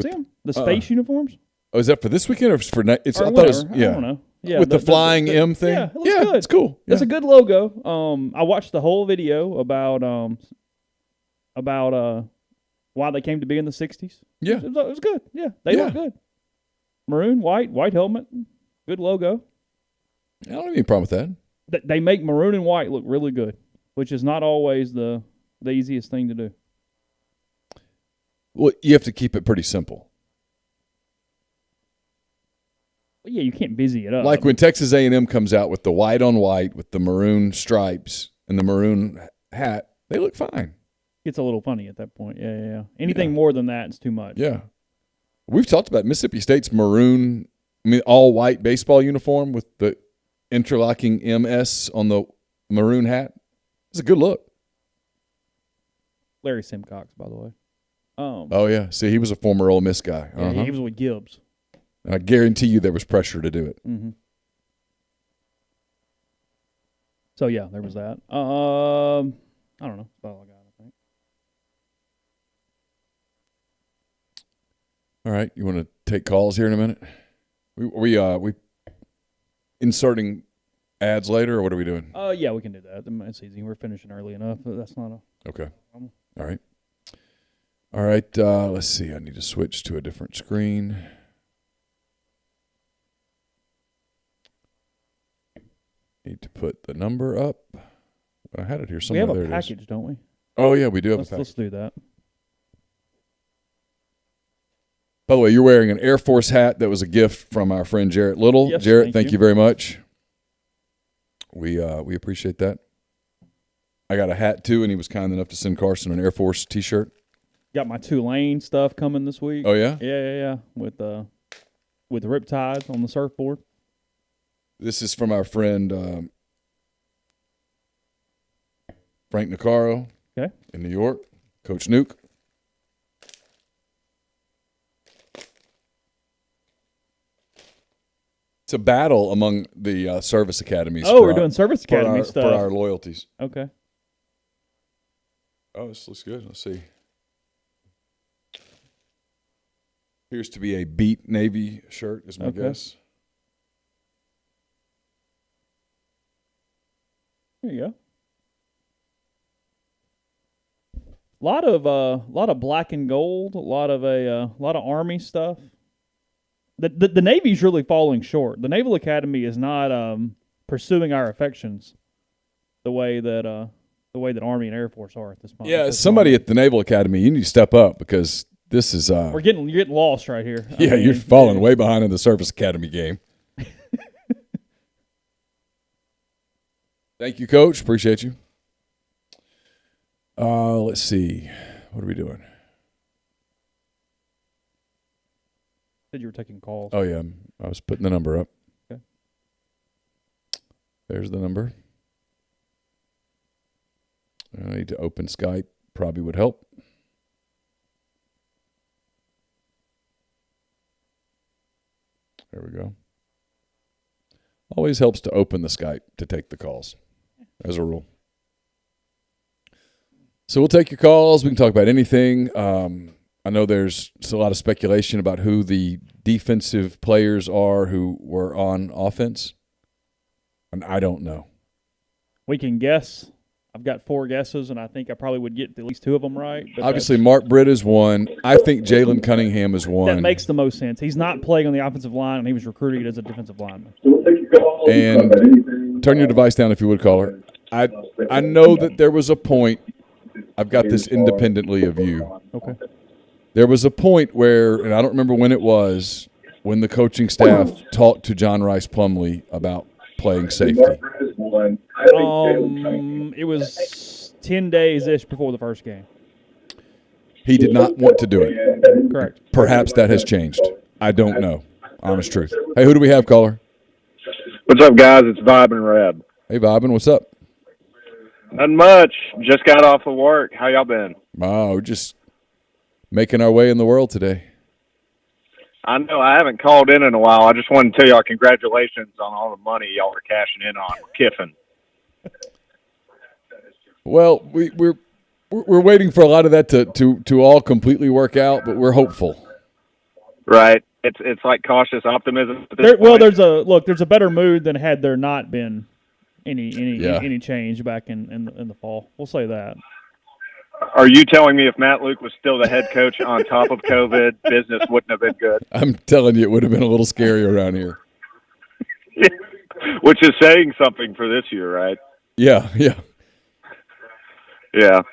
S1: See them? The space uniforms?
S2: Oh, is that for this weekend or for next?
S1: I thought it was, I don't know. Yeah,
S2: with the flying M thing?
S1: Yeah, it looks good.
S2: It's cool.
S1: It's a good logo. I watched the whole video about why they came to be in the 60s.
S2: Yeah.
S1: It was good. Yeah, they look good. Maroon, white helmet, good logo.
S2: I don't have any problem with that.
S1: They make maroon and white look really good, which is not always the easiest thing to do.
S2: Well, you have to keep it pretty simple.
S1: Well, yeah, you can't busy it up.
S2: Like when Texas A&M comes out with the white on white with the maroon stripes and the maroon hat, they look fine.
S1: It's a little funny at that point. Yeah. Anything more than that is too much.
S2: Yeah. We've talked about Mississippi State's maroon, all white baseball uniform with the interlocking MS on the maroon hat. It's a good look.
S1: Larry Simcox, by the way.
S2: Oh, yeah. See, he was a former Ole Miss guy.
S1: Yeah, he was with Gibbs.
S2: And I guarantee you there was pressure to do it.
S1: Mm-hmm. So, yeah, there was that. I don't know. That's all I got, I think.
S2: All right. You want to take calls here in a minute? We inserting ads later, or what are we doing?
S1: Yeah, we can do that. It's easy. We're finishing early enough. That's not a
S2: Okay.
S1: problem.
S2: All right. Let's see. I need to switch to a different screen. Need to put the number up. I had it here somewhere.
S1: We have a package, don't we?
S2: Oh, yeah, we do have a package.
S1: Let's do that.
S2: By the way, you're wearing an Air Force hat that was a gift from our friend Jarrett Little.
S1: Yes,
S2: Jarrett, thank you very much. We appreciate that. I got a hat, too, and he was kind enough to send Carson an Air Force T-shirt.
S1: Got my Tulane stuff coming this week.
S2: Oh, yeah?
S1: Yeah. With Riptides on the surfboard.
S2: This is from our friend Frank Nicaro in New York, Coach Nuke. It's a battle among the service academies.
S1: Oh, we're doing service academy stuff.
S2: For our loyalties.
S1: Okay.
S2: Oh, this looks good. Let's see. Appears to be a beat Navy shirt, is my guess.
S1: There you go. A lot of black and gold. A lot of Army stuff. The Navy's really falling short. The Naval Academy is not pursuing our affections the way that Army and Air Force are at this point.
S2: Yeah, somebody at the Naval Academy, you need to step up because this is
S1: you're getting lost right here.
S2: You're falling way behind in the Service Academy game. Thank you, Coach. Appreciate you. Let's see. What are we doing?
S1: Said you were taking calls.
S2: Oh, yeah. I was putting the number up.
S1: Okay.
S2: There's the number. I need to open Skype. Probably would help. There we go. Always helps to open the Skype to take the calls, as a rule. So we'll take your calls. We can talk about anything. I know there's a lot of speculation about who the defensive players are who were on offense, and I don't know.
S1: We can guess. I've got 4 guesses, and I think I probably would get at least 2 of them right.
S2: Obviously, Mark Britt is one. I think Jalen Cunningham is one.
S1: That makes the most sense. He's not playing on the offensive line, and he was recruited as a defensive lineman.
S3: So we'll take your
S2: And turn your device down if you would, caller. I know that there was a point. I've got this independently of you.
S1: Okay.
S2: There was a point where, and I don't remember when it was, when the coaching staff talked to John Rice Plumlee about playing safety.
S1: It was 10 days-ish before the first game.
S2: He did not want to do it.
S1: Correct.
S2: Perhaps that has changed. I don't know. Honest truth. Hey, who do we have, caller?
S3: What's up, guys? It's Bob and Reb.
S2: Hey, Bobbin, what's up?
S3: Nothing much. Just got off of work. How y'all been?
S2: Oh, we're just making our way in the world today.
S3: I know I haven't called in a while. I just wanted to tell y'all congratulations on all the money y'all are cashing in on Kiffin.
S2: Well, we're waiting for a lot of that to all completely work out, but we're hopeful.
S3: Right. It's like cautious optimism. At this point.
S1: There's a better mood than had there not been any change back in the fall. We'll say that.
S3: Are you telling me if Matt Luke was still the head coach on top of COVID, business wouldn't have been good?
S2: I'm telling you, it would have been a little scary around here.
S3: Which is saying something for this year, right?
S2: Yeah.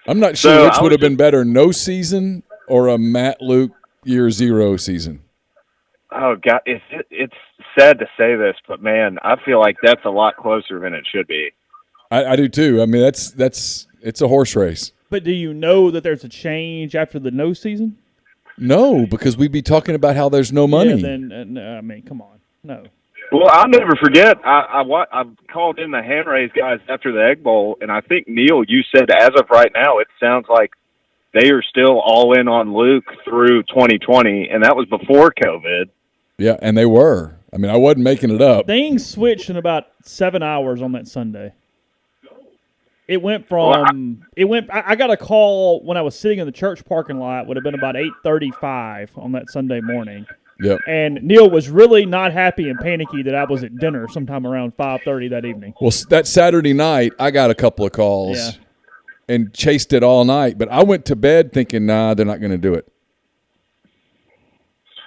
S2: I'm not sure which would have been better, no season or a Matt Luke year zero season.
S3: Oh, God, it's sad to say this, but, man, I feel like that's a lot closer than it should be.
S2: I do, too. I mean, it's a horse race.
S1: But do you know that there's a change after the no season?
S2: No, because we'd be talking about how there's no money.
S1: Yeah, then, no, I mean, come on. No.
S3: Well, I'll never forget. I called in the hand raise guys after the Egg Bowl, and I think, Neal, you said as of right now, it sounds like they are still all in on Luke through 2020, and that was before COVID.
S2: Yeah, and they were. I mean, I wasn't making it up.
S1: Things switched in about 7 hours on that Sunday. It went from I got a call when I was sitting in the church parking lot. Would have been about 8:35 on that Sunday morning.
S2: Yep.
S1: And Neal was really not happy and panicky that I was at dinner sometime around 5:30 that evening.
S2: Well, that Saturday night, I got a couple of calls and chased it all night. But I went to bed thinking, nah, they're not going to do it.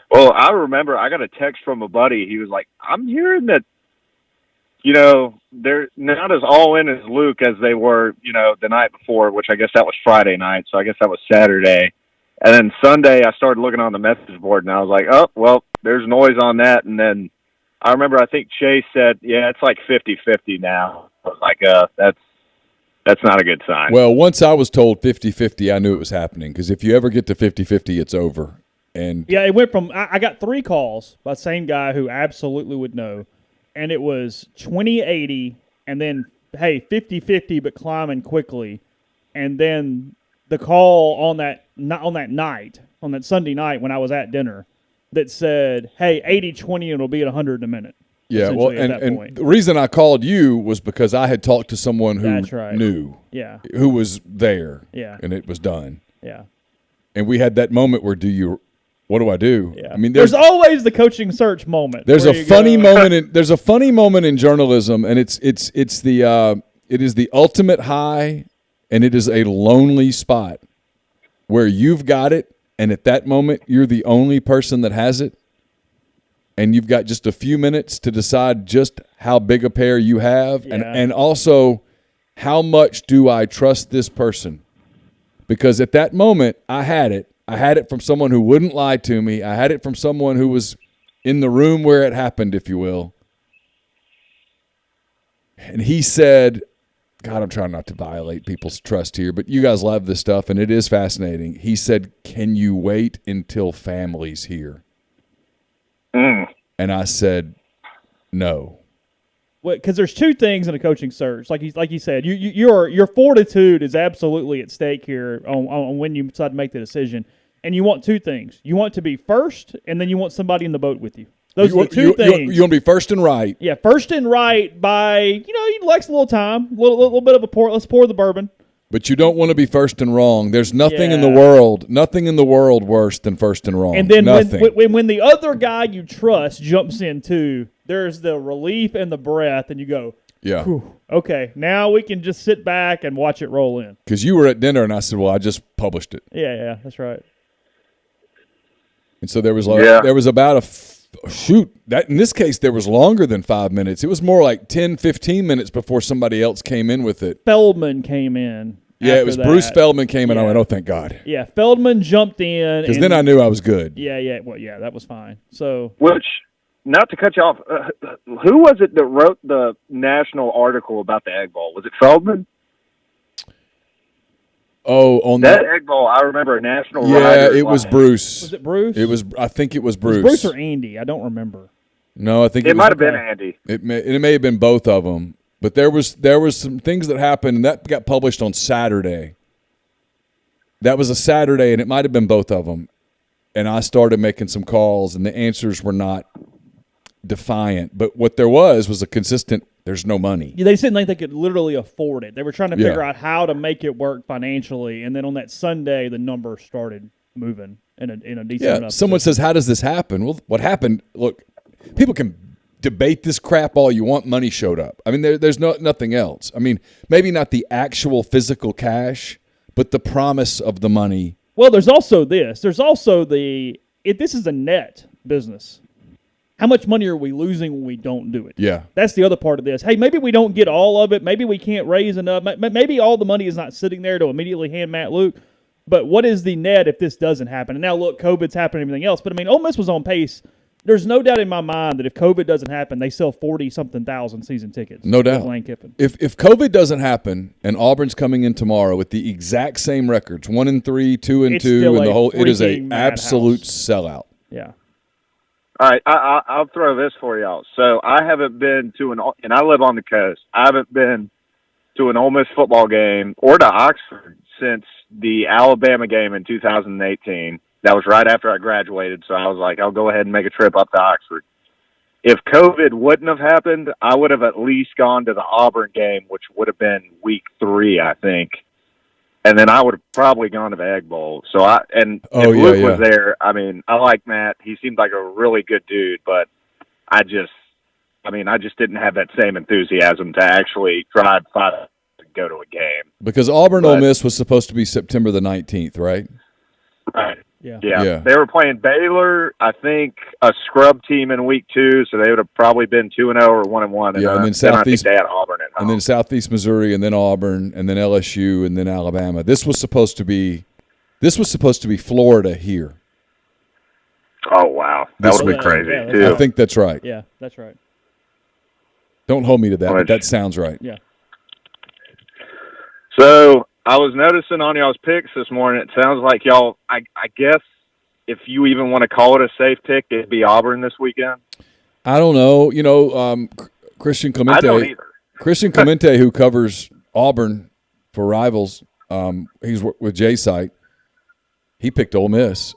S3: Well, I remember I got a text from a buddy. He was like, I'm hearing that, they're not as all in as Luke as they were, the night before, which I guess that was Friday night. So I guess that was Saturday. And then Sunday I started looking on the message board and I was like, oh, well, there's noise on that. And then I remember I think Chase said, yeah, it's like 50-50 now. I was like, that's not a good sign.
S2: Well, once I was told 50-50, I knew it was happening because if you ever get to 50-50, it's over. And
S1: yeah, it went from I got 3 calls by the same guy who absolutely would know. And it was 20-80 and then, hey, 50-50 but climbing quickly. And then the call on that Sunday night when I was at dinner that said, hey, 80-20 and it'll be at 100 in a minute.
S2: Yeah, well, and the reason I called you was because I had talked to someone who knew.
S1: Yeah.
S2: Who was there.
S1: Yeah.
S2: And it was done.
S1: Yeah.
S2: And we had that moment where what do I do?
S1: Yeah.
S2: I mean,
S1: there's always the coaching search moment.
S2: There's a funny moment in journalism, and it is the ultimate high, and it is a lonely spot where you've got it, and at that moment you're the only person that has it, and you've got just a few minutes to decide just how big a pair you have, and also how much do I trust this person? Because at that moment I had it. I had it from someone who wouldn't lie to me. I had it from someone who was in the room where it happened, if you will. And he said, God, I'm trying not to violate people's trust here, but you guys love this stuff, and it is fascinating. He said, can you wait until family's here? And I said, no.
S1: Because there's 2 things in a coaching search. Like he said, your fortitude is absolutely at stake here on when you decide to make the decision. And you want 2 things. You want to be first, and then you want somebody in the boat with you. Those are the 2 things.
S2: You want to be first and right.
S1: Yeah, first and right by, he likes a little time, a little bit of a pour. Let's pour the bourbon.
S2: But you don't want to be first and wrong. There's nothing in the world worse than first and wrong.
S1: And then when the other guy you trust jumps in too, there's the relief and the breath, and you go,
S2: yeah,
S1: okay, now we can just sit back and watch it roll in.
S2: Because you were at dinner, and I said, well, I just published it.
S1: Yeah, that's right.
S2: And so there was about a Shoot, that in this case there was longer than 5 minutes. It was more like 10, 15 minutes before somebody else came in with it.
S1: Feldman came in.
S2: Yeah, it was that. Bruce Feldman came in. I went, oh, thank God.
S1: Yeah, Feldman jumped in.
S2: Because then I knew I was good.
S1: Yeah. Well, yeah, that was fine. So,
S3: which, not to cut you off, who was it that wrote the national article about the Egg Bowl? Was it Feldman?
S2: Oh, on
S3: that Egg Bowl, I remember a national writer.
S2: Yeah, it was Bruce.
S1: Was it Bruce?
S2: I think it was Bruce.
S1: Was Bruce or Andy? I don't remember.
S2: No, I think it
S3: might have been Andy.
S2: It may have been both of them. But there was some things that happened, and that got published on Saturday. That was a Saturday, and it might have been both of them. And I started making some calls, and the answers were not defiant. But what there was a consistent, there's no money.
S1: Yeah, they didn't think they could literally afford it. They were trying to figure out how to make it work financially. And then on that Sunday, the numbers started moving in a decent enough
S2: someone
S1: position.
S2: says, how does this happen? Well, what happened, look, people can debate this crap all you want. Money showed up. I mean, there's nothing else. I mean, maybe not the actual physical cash, but the promise of the money.
S1: Well, there's also this. There's also if this is a net business, how much money are we losing when we don't do it?
S2: Yeah.
S1: That's the other part of this. Hey, maybe we don't get all of it. Maybe we can't raise enough. Maybe all the money is not sitting there to immediately hand Matt Luke. But what is the net if this doesn't happen? And now, look, COVID's happened and everything else. But, I mean, Ole Miss was on pace. There's no doubt in my mind that if COVID doesn't happen, they sell 40-something thousand season tickets.
S2: No doubt.
S1: Lane Kiffin.
S2: If COVID doesn't happen and Auburn's coming in tomorrow with the exact same records, 1-3, 2-2, and the whole, it is a absolute sellout.
S1: Yeah.
S3: All right, I'll throw this for y'all. So I haven't been to and I live on the coast. I haven't been to an Ole Miss football game or to Oxford since the Alabama game in 2018. That was right after I graduated, so I was like, I'll go ahead and make a trip up to Oxford. If COVID wouldn't have happened, I would have at least gone to the Auburn game, which would have been week 3, I think. And then I would have probably gone to the Egg Bowl. So if Luke was there, I mean, I like Matt. He seemed like a really good dude, but I just didn't have that same enthusiasm to actually drive 5 hours to go to a game.
S2: Because Auburn-Ole Miss was supposed to be September the 19th, right?
S3: Right.
S1: Yeah.
S3: They were playing Baylor, I think, a scrub team in week 2, so they would have probably been 2-0 or 1-1.
S2: And then Southeast,
S3: they had Auburn at home.
S2: and then Southeast Missouri, and then Auburn, and then LSU, and then Alabama. This was supposed to be Florida here.
S3: Oh wow, that would be crazy too.
S2: I think that's right.
S1: Yeah, that's right.
S2: Don't hold me to that, but that sounds right.
S1: Yeah.
S3: So I was noticing on y'all's picks this morning, it sounds like y'all, I guess, if you even want to call it a safe pick, it'd be Auburn this weekend.
S2: I don't know. You know, Christian Clemente.
S3: I don't either.
S2: Christian Clemente, who covers Auburn for Rivals, he's with J-Site. He picked Ole Miss.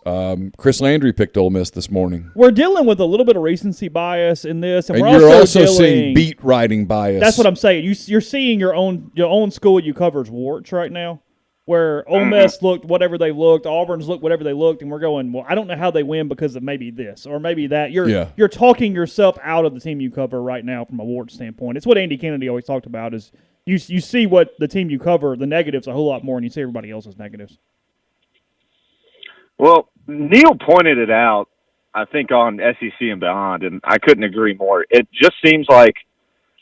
S2: Chris Landry picked Ole Miss this morning.
S1: We're dealing with a little bit of recency bias in this, and
S2: you're also seeing beat writing bias.
S1: That's what I'm saying. You're seeing your own school you cover's warts right now, where Ole Miss looked whatever they looked, Auburn's looked whatever they looked, and we're going, well, I don't know how they win because of maybe this or maybe that. You're talking yourself out of the team you cover right now from a wart standpoint. It's what Andy Kennedy always talked about is you see what the team you cover, the negatives, a whole lot more than you see everybody else's negatives.
S3: Well, Neal pointed it out, I think, on SEC and Beyond, and I couldn't agree more. It just seems like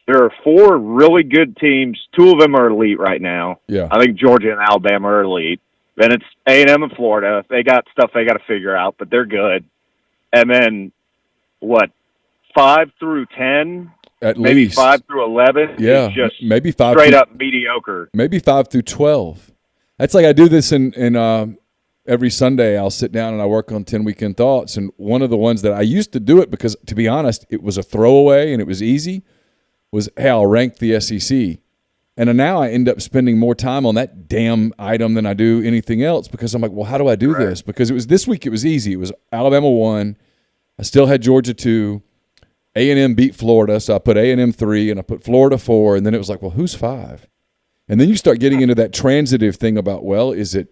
S3: there are 4 really good teams. 2 of them are elite right now.
S2: Yeah.
S3: I think Georgia and Alabama are elite. Then it's A&M and Florida. They got stuff they got to figure out, but they're good. And then, 5 through 10?
S2: At
S3: maybe
S2: least
S3: 5 through 11?
S2: Yeah,
S3: is just
S2: maybe 5
S3: straight up mediocre.
S2: Maybe 5 through 12. That's like I do this in every Sunday. I'll sit down and I work on 10 Weekend Thoughts, and one of the ones that I used to do it because, to be honest, it was a throwaway and it was easy, was, hey, I'll rank the SEC. And now I end up spending more time on that damn item than I do anything else because I'm like, well, how do I do this? Because it was this week, it was easy. It was Alabama 1. I still had Georgia 2. A&M beat Florida, so I put A&M 3, and I put Florida 4, and then it was like, well, who's 5? And then you start getting into that transitive thing about, well, is it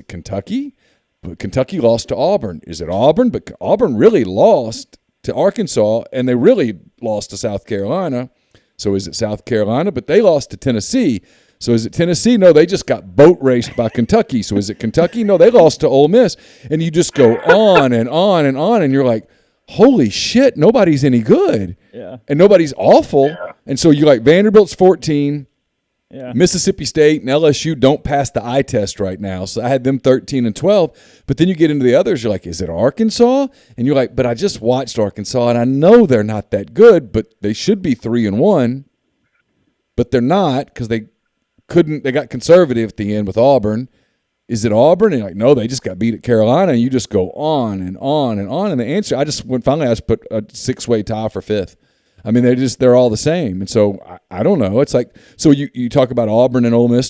S2: Kentucky? But Kentucky lost to Auburn. Is it Auburn? But Auburn really lost to Arkansas, and they really lost to South Carolina. So is it South Carolina? But they lost to Tennessee. So is it Tennessee? No, they just got boat raced by Kentucky. So is it Kentucky? No, they lost to Ole Miss. And you just go on and on and on, and you're like, holy shit, nobody's any good.
S1: Yeah.
S2: And nobody's awful.
S3: Yeah.
S2: And so you're like, Vanderbilt's 14.
S1: Yeah.
S2: Mississippi State and LSU don't pass the eye test right now. So I had them 13 and 12. But then you get into the others, you're like, is it Arkansas? And you're like, but I just watched Arkansas, and I know they're not that good, but they should be 3-1. But they're not because they got conservative at the end with Auburn. Is it Auburn? And you're like, no, they just got beat at Carolina. And you just go on and on and on. And the answer, I just put a 6-way tie for 5th. I mean, they're all the same. And so I don't know. It's like, so you talk about Auburn and Ole Miss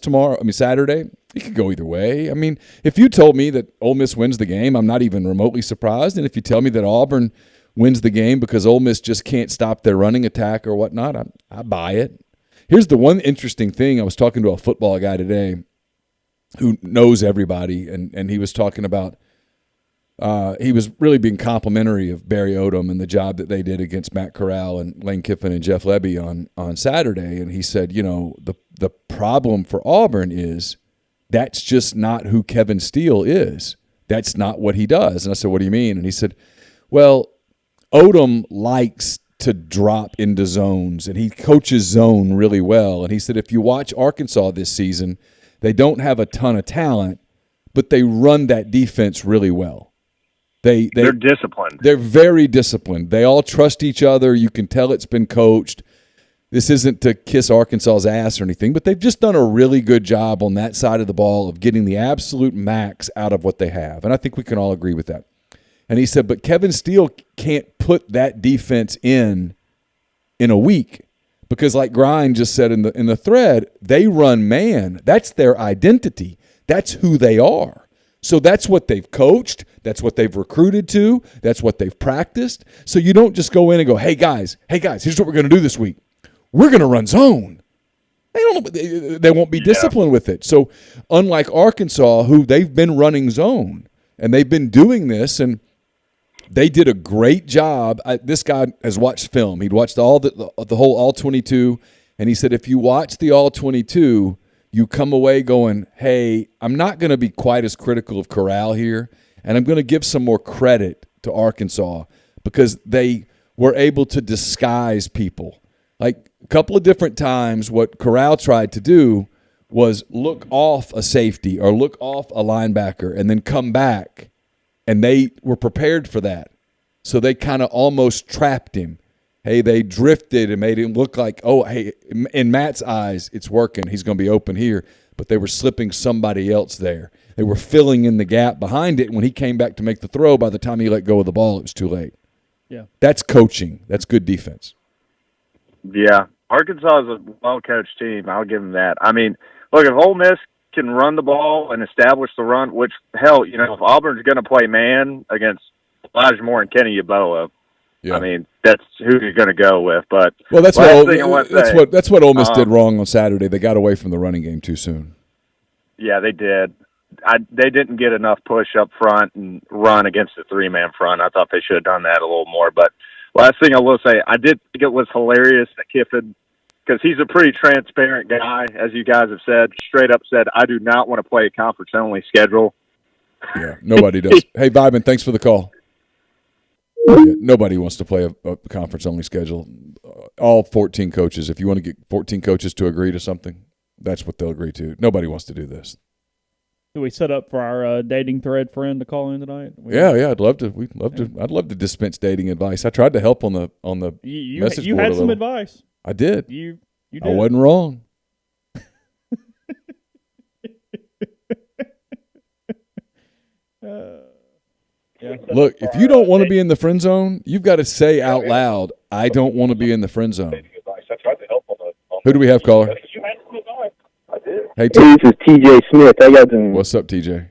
S2: Saturday. It could go either way. I mean, if you told me that Ole Miss wins the game, I'm not even remotely surprised. And if you tell me that Auburn wins the game because Ole Miss just can't stop their running attack or whatnot, I buy it. Here's the one interesting thing. I was talking to a football guy today who knows everybody, and he was talking about he was really being complimentary of Barry Odom and the job that they did against Matt Corral and Lane Kiffin and Jeff Lebby on Saturday. And he said, the problem for Auburn is that's just not who Kevin Steele is. That's not what he does. And I said, what do you mean? And he said, well, Odom likes to drop into zones, and he coaches zone really well. And he said, if you watch Arkansas this season, they don't have a ton of talent, but they run that defense really well. They're
S3: disciplined.
S2: They're very disciplined. They all trust each other. You can tell it's been coached. This isn't to kiss Arkansas's ass or anything, but they've just done a really good job on that side of the ball of getting the absolute max out of what they have. And I think we can all agree with that. And he said, but Kevin Steele can't put that defense in a week because, like Grind just said in the thread, they run man. That's their identity. That's who they are. So that's what they've coached. That's what they've recruited to. That's what they've practiced. So you don't just go in and go, hey guys, here's what we're going to do this week. We're going to run zone. They won't be disciplined with it. So unlike Arkansas, who they've been running zone, and they've been doing this, and they did a great job. This guy has watched film. He'd watched the whole All-22, and he said if you watch the All-22, you come away going, hey, I'm not going to be quite as critical of Corral here, and I'm going to give some more credit to Arkansas because they were able to disguise people. Like a couple of different times, what Corral tried to do was look off a safety or look off a linebacker and then come back, and they were prepared for that. So they kind of almost trapped him. Hey, they drifted and made him look like, oh, hey, in Matt's eyes, it's working. He's going to be open here. But they were slipping somebody else there. They were filling in the gap behind it. When he came back to make the throw, by the time he let go of the ball, it was too late.
S1: Yeah.
S2: That's coaching. That's good defense.
S3: Yeah. Arkansas is a well-coached team. I'll give them that. I mean, look, if Ole Miss can run the ball and establish the run, which, hell, if Auburn's going to play man against Elijah Moore and Kenny Yeboah, yeah. I mean, that's who you're going to go with. But
S2: that's what Ole Miss did wrong on Saturday. They got away from the running game too soon.
S3: Yeah, they did. They didn't get enough push up front and run against the 3-man front. I thought they should have done that a little more. But last thing I will say, I did think it was hilarious that Kiffin, because he's a pretty transparent guy, as you guys have said, straight up said, I do not want to play a conference-only schedule.
S2: Yeah, nobody does. Hey, Vibin, thanks for the call. Yeah, nobody wants to play a conference-only schedule. All 14 coaches, if you want to get 14 coaches to agree to something, that's what they'll agree to. Nobody wants to do this.
S1: Do we set up for our dating thread friend to call in tonight?
S2: Yeah, I'd love to. I'd love to dispense dating advice. I tried to help on the message board.
S1: You had some advice.
S2: I did.
S1: You did.
S2: I wasn't wrong.
S1: Yeah.
S2: Look, if you don't want to be in the friend zone, you've got to say out loud, I don't want to be in the friend zone. Who do we have, caller? Hey,
S4: this is TJ Smith. How y'all doing?
S2: What's up, TJ?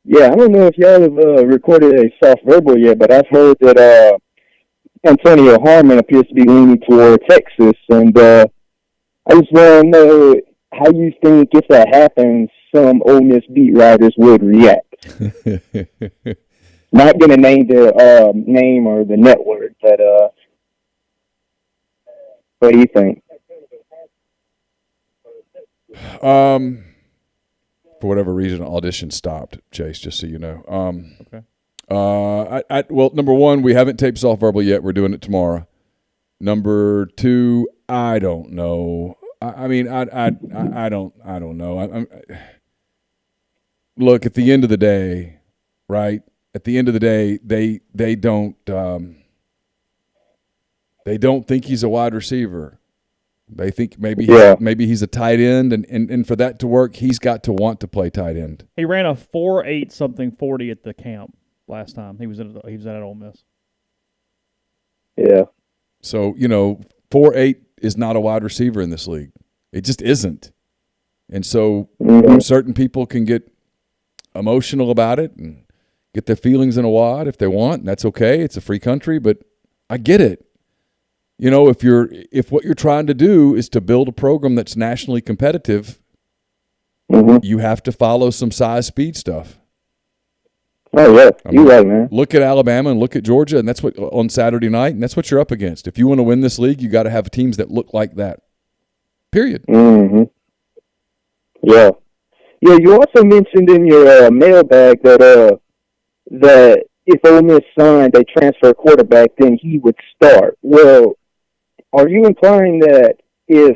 S4: Yeah, I don't know if y'all have recorded a soft verbal yet, but I've heard that Antonio Harmon appears to be leaning toward Texas, and I just want to know how you think, if that happens, some Ole Miss beat writers would react. Not going to name the name or the network, but what do you think?
S2: For whatever reason, audition stopped, Chase, just so you know.
S1: Okay.
S2: Well, number one, we haven't taped soft verbal yet. We're doing it tomorrow. Number two, I don't know. I don't know. Look, at the end of the day, right? At the end of the day, they don't think he's a wide receiver. They think maybe he's a tight end, and for that to work, he's got to want to play tight end.
S1: He ran a 4.8 something 40 at the camp last time he was at Ole Miss.
S4: Yeah.
S2: So 4.8 is not a wide receiver in this league. It just isn't. And so certain people can get emotional about it and get their feelings in a wad if they want, and that's okay. It's a free country, but I get it. If what you're trying to do is to build a program that's nationally competitive, you have to follow some size speed stuff.
S4: Oh, yeah. You're right, man.
S2: Look at Alabama and look at Georgia, and that's what on Saturday night, and that's what you're up against. If you want to win this league, you got to have teams that look like that. Period.
S4: Mm-hmm. Yeah. Yeah, you also mentioned in your mailbag that if Ole Miss signed a transfer quarterback, then he would start. Well, are you implying that they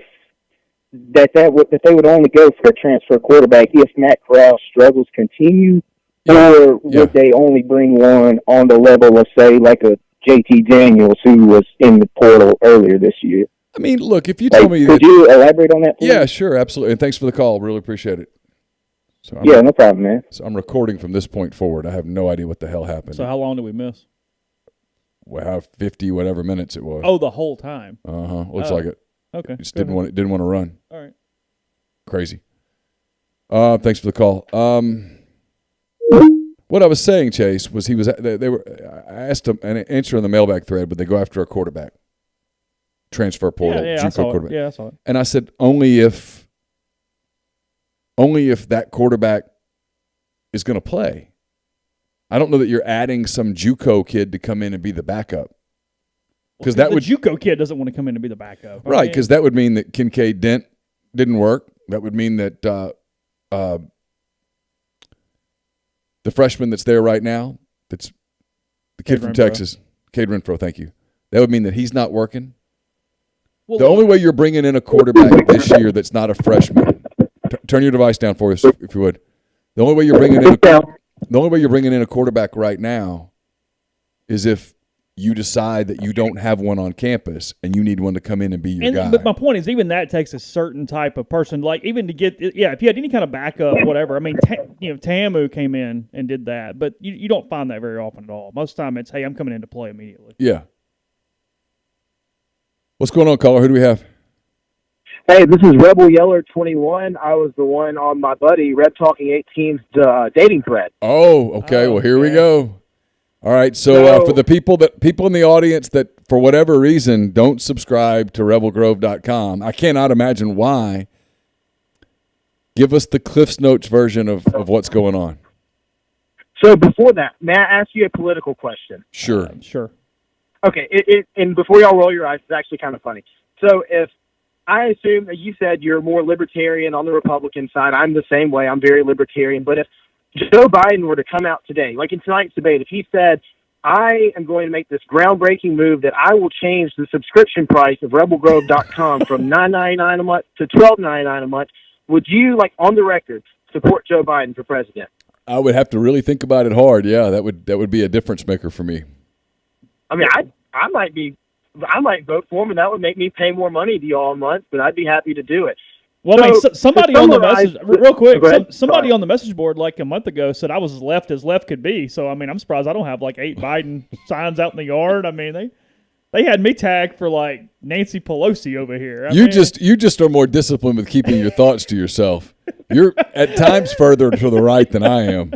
S4: would only go for a transfer quarterback if Matt Corral's struggles continue? Or would they only bring one on the level of, say, like a JT Daniels who was in the portal earlier this year?
S2: I mean, look, if you tell me
S4: could you elaborate on that, please?
S2: Yeah, sure, absolutely. And thanks for the call. Really appreciate it. So
S4: no problem, man.
S2: So I'm recording from this point forward. I have no idea what the hell happened.
S1: So how long did we miss?
S2: Well, 50 whatever minutes it was.
S1: Oh, the whole time.
S2: Looks like it.
S1: Okay.
S2: Just didn't want to run.
S1: All right.
S2: Crazy. Thanks for the call. What I was saying, Chase, was I asked him an answer in the mailbag thread, would they go after a quarterback? Transfer portal, JUCO quarterback.
S1: Yeah, I saw it.
S2: And I said only if that quarterback is going to play. I don't know that you're adding some JUCO kid to come in and be the backup. Because
S1: the JUCO kid doesn't want to come in and be the backup.
S2: Right, because that would mean that Kincaid Dent didn't work. That would mean that the freshman that's there right now, that's the kid from Texas, Cade Renfro, thank you. That would mean that he's not working. Well, the only way you're bringing in a quarterback this year that's not a freshman, turn your device down for us if you would. The only way you're bringing in a quarterback right now is if you decide that you don't have one on campus and you need one to come in and be your guy.
S1: But my point is, even that takes a certain type of person. Like, even to get, if you had any kind of backup, whatever. I mean, Tamu came in and did that, but you don't find that very often at all. Most of the time it's, hey, I'm coming in to play immediately.
S2: Yeah. What's going on, caller? Who do we have?
S5: Hey, this is Rebel Yeller 21. I was the one on my buddy Red Talking 18's dating thread.
S2: Oh, okay. Well, here we go. All right. So for the people in the audience that for whatever reason don't subscribe to rebelgrove.com, I cannot imagine why. Give us the Cliff's Notes version of what's going on.
S5: So before that, may I ask you a political question?
S2: Sure.
S1: Sure.
S5: Okay. And before y'all roll your eyes, it's actually kind of funny. So if I assume that you said you're more libertarian on the Republican side, I'm the same way. I'm very libertarian. But if Joe Biden were to come out today, like in tonight's debate, if he said, I am going to make this groundbreaking move that I will change the subscription price of rebelgrove.com from $9.99 a month to $12.99 a month, would you, like on the record, support Joe Biden for president?
S2: I would have to really think about it hard. Yeah, that would be a difference maker for me.
S5: I mean, I might vote for him, and that would make me pay more money to y'all a month, but I'd be happy to do it.
S1: Well, I mean, somebody on the message, real quick, somebody
S5: Sorry.
S1: on the message board like a month ago said I was as left could be. So, I mean, I'm surprised I don't have like 8 Biden signs out in the yard. I mean, they had me tagged for like Nancy Pelosi over here. You
S2: just are more disciplined with keeping your thoughts to yourself. You're at times further to the right than I am.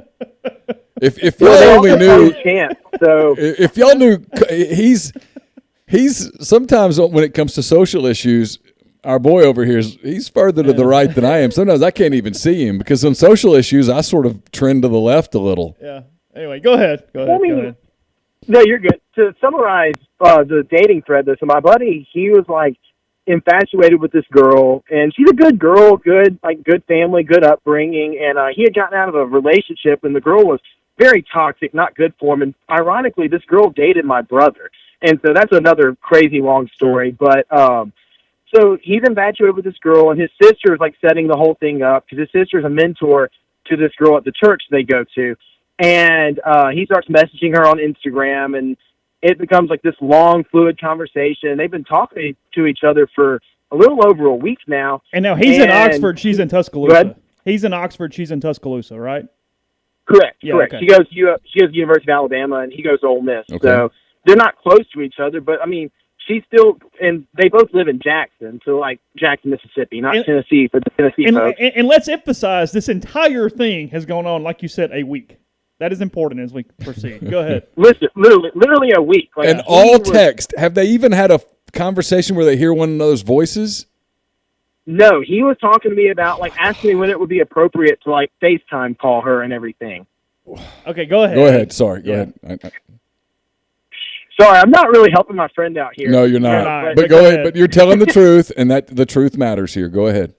S2: If y'all only knew, if y'all knew, he's sometimes when it comes to social issues, our boy over here he's further to the right than I am. Sometimes I can't even see him because on social issues I sort of trend to the left a little.
S1: Yeah. Anyway, go ahead. Go ahead.
S5: No, you're good. To summarize the dating thread, though, so my buddy, he was like infatuated with this girl, and she's a good girl, good family, good upbringing, and he had gotten out of a relationship, and the girl was very toxic, not good for him. And ironically, this girl dated my brother. And so that's another crazy long story. But so he's infatuated with this girl, and his sister is like setting the whole thing up because his sister is a mentor to this girl at the church they go to. And he starts messaging her on Instagram, and it becomes like this long, fluid conversation. They've been talking to each other for a little over a week now.
S1: And now he's in Oxford, she's in Tuscaloosa. He's in Oxford, she's in Tuscaloosa, right?
S5: Correct,
S1: yeah,
S5: correct.
S1: Okay.
S5: She goes to University of Alabama, and he goes to Ole Miss.
S2: Okay.
S5: So they're not close to each other, but I mean, she's still, and they both live in Jackson, so like Jackson, Mississippi, not Tennessee for the Tennessee folks.
S1: And let's emphasize this entire thing has gone on, like you said, a week. That is important as we proceed. Go ahead.
S5: Listen, literally a week. Like,
S2: and all text. Have they even had a conversation where they hear one another's voices?
S5: No, he was talking to me about, like, asking me when it would be appropriate to, like, FaceTime call her and everything.
S1: Okay, go ahead.
S2: Go ahead. Sorry. Go ahead.
S5: Sorry, I'm not really helping my friend out here.
S2: No, you're not.
S1: not.
S2: But go ahead. But you're telling the truth, and that the truth matters here. Go ahead.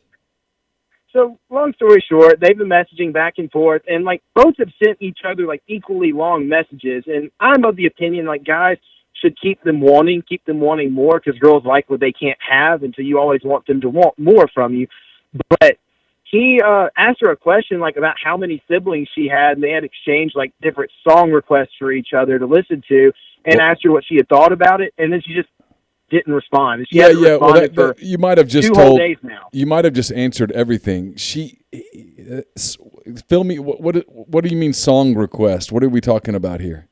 S5: So, long story short, they've been messaging back and forth, and, like, both have sent each other, like, equally long messages. And I'm of the opinion, like, guys should keep them wanting more, because girls like what they can't have, and so you always want them to want more from you. But he asked her a question, like, about how many siblings she had, and they had exchanged, like, different song requests for each other to listen to, and asked her what she had thought about it, and then she just didn't respond. And she hasn't responded for
S2: you might have just
S5: 2
S2: told.
S5: whole days now.
S2: You might have just answered everything. Fill me. What do you mean song request? What are we talking about here?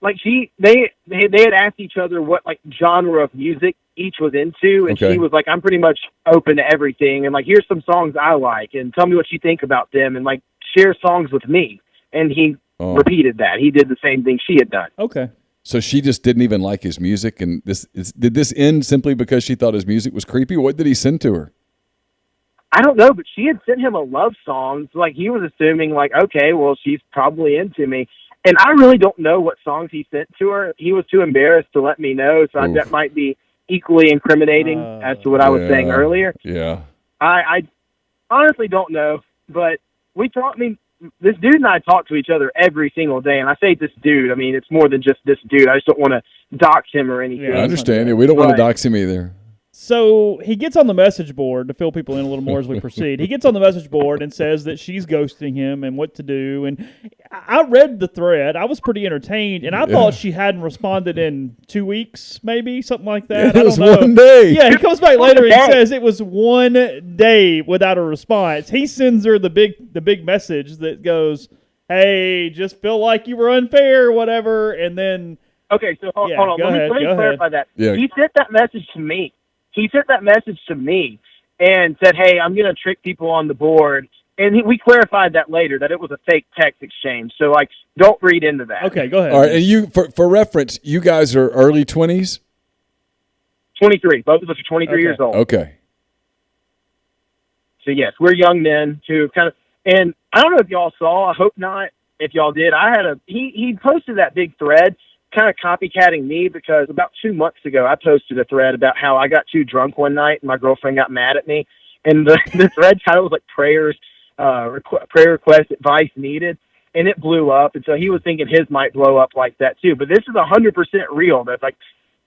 S5: Like they had asked each other what like genre of music each was into, and
S2: Okay.
S5: she was like, "I'm pretty much open to everything, and like here's some songs I like, and tell me what you think about them, and like share songs with me." And he repeated that. He did the same thing she had done.
S1: Okay.
S2: So she just didn't even like his music, and did this end simply because she thought his music was creepy? What did he send to her?
S5: I don't know, but she had sent him a love song. So, like, he was assuming, like, okay, well, she's probably into me. And I really don't know what songs he sent to her. He was too embarrassed to let me know, so that might be equally incriminating as to what I was saying earlier.
S2: Yeah.
S5: I honestly don't know, but we talk. I mean, this dude and I talk to each other every single day, and I say this dude. I mean, it's more than just this dude. I just don't want to dox him or anything.
S2: I understand. We don't want to dox him either.
S1: So he gets on the message board to fill people in a little more as we proceed. He gets on the message board and says that she's ghosting him and what to do. And I read the thread. I was pretty entertained, and I thought she hadn't responded in 2 weeks, maybe, something like that.
S2: It was 1 day.
S1: Yeah, he comes back later and says it was 1 day without a response. He sends her the big message that goes, "Hey, just feel like you were unfair," or whatever, and then...
S5: Okay, so hold on. Let me clarify that.
S2: Yeah.
S5: He sent that message to me. And said, "Hey, I'm going to trick people on the board." And we clarified that later, that it was a fake text exchange. So, like, don't read into that.
S1: Okay, go ahead.
S2: All right, and you, for reference, you guys are early 20s?
S5: 23. Both of us are 23 years old.
S2: Okay.
S5: So, yes, we're young men who kind of – and I don't know if y'all saw. I hope not. If y'all did, he posted that big thread kind of copycatting me, because about 2 months ago I posted a thread about how I got too drunk one night and my girlfriend got mad at me, and the thread title was like prayer request, advice needed, and it blew up. And so he was thinking his might blow up like that too. But this is 100% real. That's like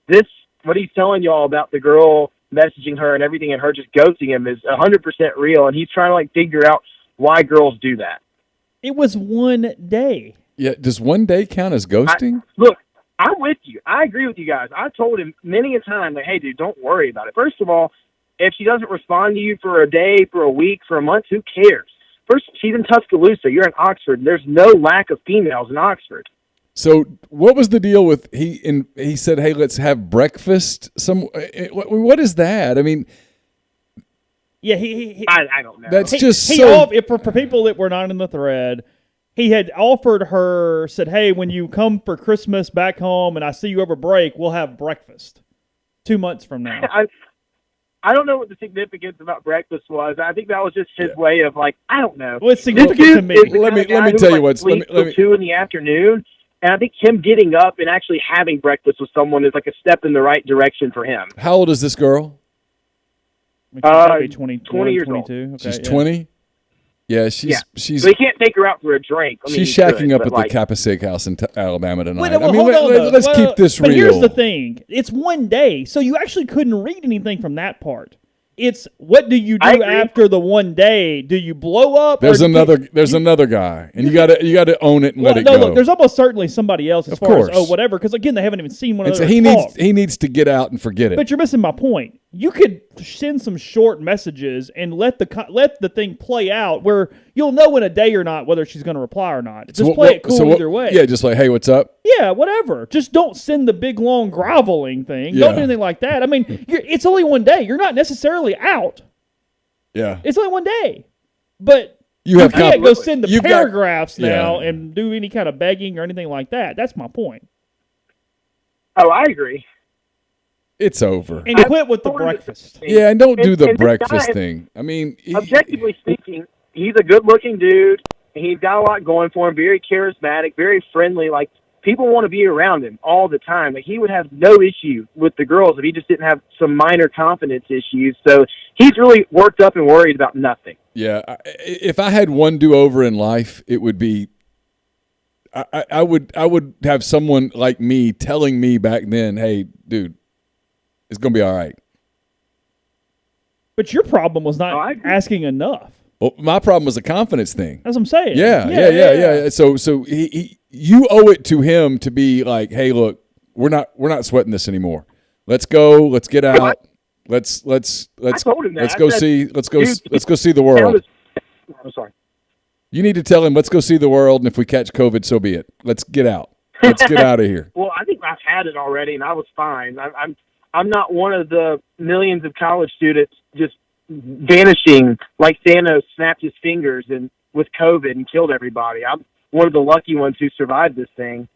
S5: this, what he's telling y'all about the girl messaging her and everything and her just ghosting him is 100% real, and he's trying to like figure out why girls do that.
S1: It was 1 day.
S2: Yeah, does 1 day count as ghosting?
S5: Look, I'm with you. I agree with you guys. I told him many a time, like, hey, dude, don't worry about it. First of all, if she doesn't respond to you for a day, for a week, for a month, who cares? First, she's in Tuscaloosa. You're in Oxford. There's no lack of females in Oxford.
S2: So what was the deal with he said, hey, let's have breakfast? What is that? I mean...
S1: Yeah,
S5: I don't know.
S2: That's
S1: for people that were not in the thread, he had offered her, said, "Hey, when you come for Christmas back home and I see you over break, we'll have breakfast 2 months from now."
S5: I don't know what the significance about breakfast was. I think that was just his way of like, I don't know.
S1: Well, it's significant to me.
S2: Let me tell you what's. Let me
S5: 2 in the afternoon, and I think him getting up and actually having breakfast with someone is like a step in the right direction for him.
S2: How old is this girl?
S1: She's gotta be 20
S5: years
S1: 22.
S5: old.
S1: Okay,
S2: She's 20? Yeah, she's
S5: So he can't take her out for a drink. I mean,
S2: she's shacking up at the Kappa Steakhouse in Alabama tonight.
S1: Wait, well, hold on,
S2: let's keep this real.
S1: But here's the thing. It's one day, so you actually couldn't read anything from that part. It's what do you do after the one day? Do you blow up?
S2: There's another guy, and you got to own it and let it go.
S1: Look, there's almost certainly somebody else as far as whatever. Because again, they haven't even seen one another.
S2: He needs to get out and forget it.
S1: But you're missing my point. You could send some short messages and let the thing play out where you'll know in a day or not whether she's going to reply or not. Just play it cool either way.
S2: Yeah, just like, hey, what's up?
S1: Yeah, whatever. Just don't send the big long groveling thing. Yeah. Don't do anything like that. I mean, it's only one day. You're not necessarily out.
S2: Yeah,
S1: it's only one day, but
S2: you
S1: can't go send the paragraphs now and do any kind of begging or anything like that. That's my point.
S5: Oh, I agree.
S2: It's over.
S1: And quit with the breakfast.
S2: Yeah, and don't do the breakfast thing. I mean,
S5: objectively speaking, he's a good-looking dude. He's got a lot going for him. Very charismatic, very friendly. Like, people want to be around him all the time. Like, he would have no issue with the girls if he just didn't have some minor confidence issues. So he's really worked up and worried about nothing.
S2: Yeah, if I had one do-over in life, it would be I would have someone like me telling me back then, hey, dude, it's going to be all right.
S1: But your problem was not asking enough.
S2: Well, my problem was a confidence thing.
S1: That's what I'm saying.
S2: Yeah. So you owe it to him to be like, hey, look, we're not sweating this anymore. Let's go. Let's get out. Let's go see the world.
S5: I'm sorry.
S2: You need to tell him, let's go see the world, and if we catch COVID, so be it. Let's get out. Let's get out of here.
S5: Well, I think I've had it already, and I was fine. I'm not one of the millions of college students just vanishing like Thanos snapped his fingers and with COVID and killed everybody. I'm one of the lucky ones who survived this thing.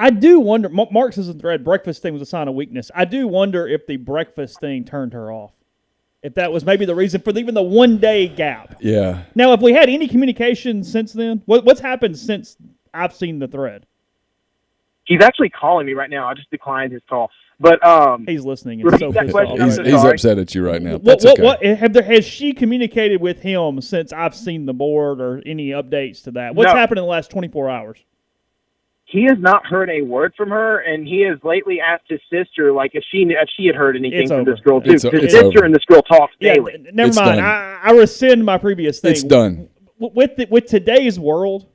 S1: I do wonder. Mark says in the thread, breakfast thing was a sign of weakness. I do wonder if the breakfast thing turned her off. If that was maybe the reason for even the 1 day gap.
S2: Yeah.
S1: Now, if we had any communication since then, what's happened since I've seen the thread?
S5: He's actually calling me right now. I just declined his call. But
S1: he's listening. And so pissed off.
S2: He's upset at you right now. That's okay.
S1: Has she communicated with him since I've seen the board or any updates to that? What's happened in the last 24 hours?
S5: He has not heard a word from her, and he has lately asked his sister, like, if she had heard anything from this girl too. His sister and this girl talk daily.
S1: Yeah, never mind. I rescind my previous thing.
S2: It's done.
S1: With today's world,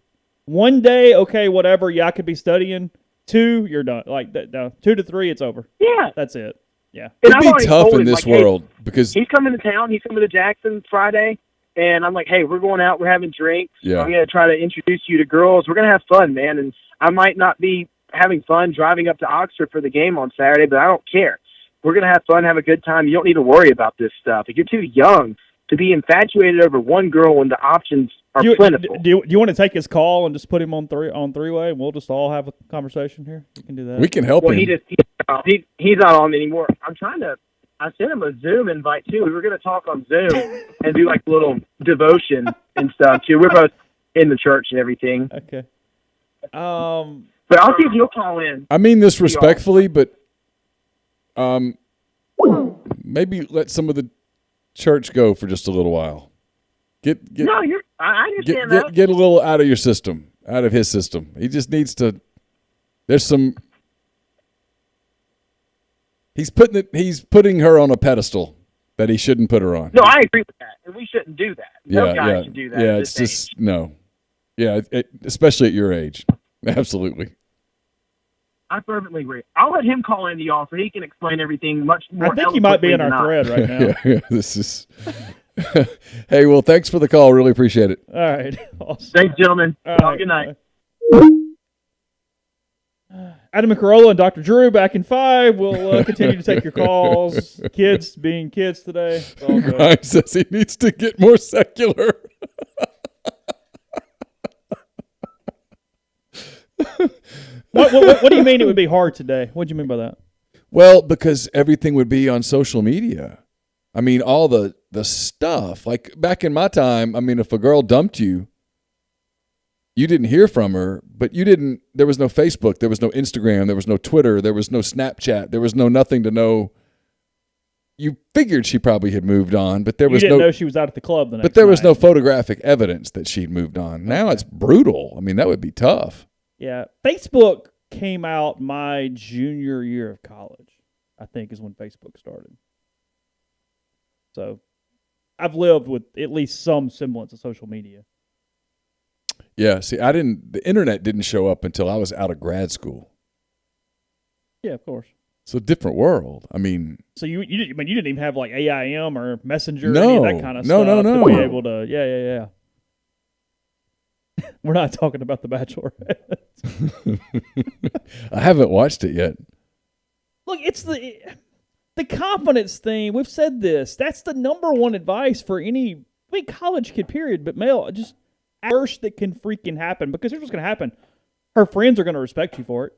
S1: 1 day, okay, whatever. Yeah, I could be studying. 2, you're done. Like that. No, 2 to 3, it's over.
S5: Yeah,
S1: that's it. Yeah,
S2: it'd be tough in this world because
S5: he's coming to town. He's coming to Jackson Friday. And I'm like, hey, we're going out. We're having drinks.
S2: Yeah.
S5: I'm going to try to introduce you to girls. We're going to have fun, man. And I might not be having fun driving up to Oxford for the game on Saturday, but I don't care. We're going to have fun, have a good time. You don't need to worry about this stuff. You're too young to be infatuated over one girl when the options are plentiful.
S1: Do you want to take his call and just put him on three-way, and we'll just all have a conversation here? You can do that.
S2: We can help him.
S5: He's not on anymore. I sent him a Zoom invite, too. We were going to talk on Zoom and do, like, a little devotion and stuff, too. We're both in the church and everything.
S1: Okay.
S5: But I'll see if he'll call in.
S2: I mean this respectfully, but maybe let some of the church go for just a little while.
S5: I understand that.
S2: Get a little out of your system, out of his system. He just needs to – there's some – He's putting her on a pedestal that he shouldn't put her on.
S5: No, I agree with that, and we shouldn't do that. No guy should do that.
S2: Yeah, it's just no. Yeah, especially at your age. Absolutely.
S5: I perfectly agree. I'll let him call in to y'all so he can explain everything much more.
S1: I think he might be in our thread right now.
S2: Yeah, this is. Hey, well, thanks for the call. Really appreciate it.
S1: All right. Awesome.
S5: Thanks, gentlemen. Good night.
S1: Adam and Carolla and Dr. Drew back in 5. We'll continue to take your calls. Kids being kids today.
S2: Grimes says he needs to get more secular.
S1: What do you mean it would be hard today? What do you mean by that?
S2: Well, because everything would be on social media. I mean, all the stuff. Like back in my time, I mean, if a girl dumped you, you didn't hear from her, but there was no Facebook, there was no Instagram, there was no Twitter, there was no Snapchat, there was no nothing to know you figured she probably had moved on, but there was
S1: you didn't know she was out at the club the next
S2: But there was
S1: night.
S2: no photographic evidence that she'd moved on. Now it's brutal. I mean, that would be tough.
S1: Yeah. Facebook came out my junior year of college, I think, is when Facebook started. So I've lived with at least some semblance of social media.
S2: Yeah, see, the internet didn't show up until I was out of grad school.
S1: Yeah, of course.
S2: It's a different world. I mean,
S1: so you didn't even have like AIM or Messenger or
S2: No.
S1: any of that kind of
S2: No,
S1: stuff
S2: no.
S1: to be able to yeah. We're not talking about The Bachelorette.
S2: I haven't watched it yet.
S1: Look, it's the confidence thing. We've said this. That's the number one advice for any college kid, period, but male, just worst that can freaking happen, because here's what's going to happen. Her friends are going to respect you for it,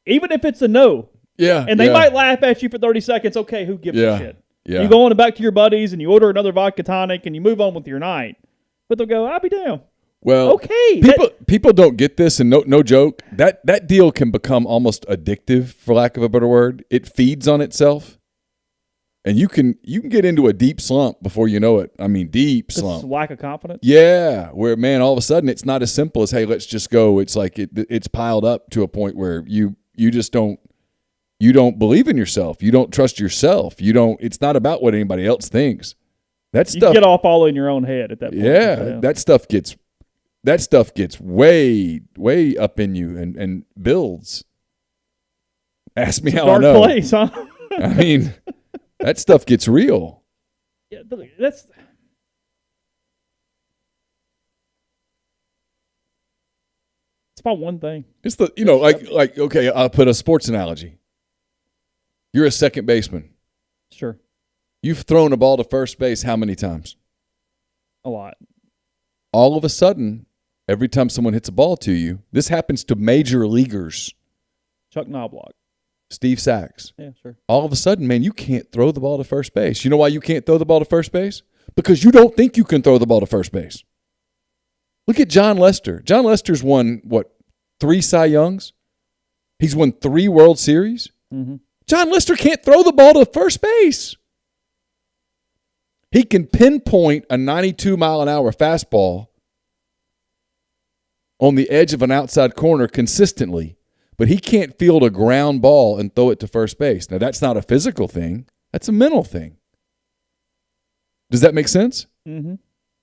S1: even if it's a no.
S2: Yeah.
S1: And they might laugh at you for 30 seconds. Okay, who gives a shit?
S2: Yeah.
S1: You go on back to your buddies and you order another vodka tonic and you move on with your night. But they'll go, I'll be down.
S2: Well,
S1: okay.
S2: People don't get this, and no joke. That deal can become almost addictive, for lack of a better word. It feeds on itself, and you can get into a deep slump before you know it. I mean, deep slump.
S1: Lack of confidence.
S2: Yeah, where man, all of a sudden it's not as simple as, hey, let's just go. It's like it's piled up to a point where you just don't believe in yourself. You don't trust yourself. It's not about what anybody else thinks. That stuff,
S1: you get off all in your own head at that point.
S2: Yeah, that stuff gets way, way up in you and builds. Ask me how I know.
S1: Dark place, huh?
S2: I mean, that stuff gets real.
S1: Yeah, it's about one thing.
S2: It's like okay, I'll put a sports analogy. You're a second baseman.
S1: Sure.
S2: You've thrown a ball to first base how many times?
S1: A lot.
S2: All of a sudden, every time someone hits a ball to you, this happens to major leaguers.
S1: Chuck Knobloch.
S2: Steve Sachs.
S1: Yeah, sure.
S2: All of a sudden, man, you can't throw the ball to first base. You know why you can't throw the ball to first base? Because you don't think you can throw the ball to first base. Look at John Lester. John Lester's won, 3 Cy Youngs? He's won 3 World Series.
S1: Mm-hmm.
S2: John Lester can't throw the ball to first base. He can pinpoint a 92-mile-an-hour fastball on the edge of an outside corner consistently, but he can't field a ground ball and throw it to first base. Now, that's not a physical thing. That's a mental thing. Does that make sense?
S1: Mm-hmm.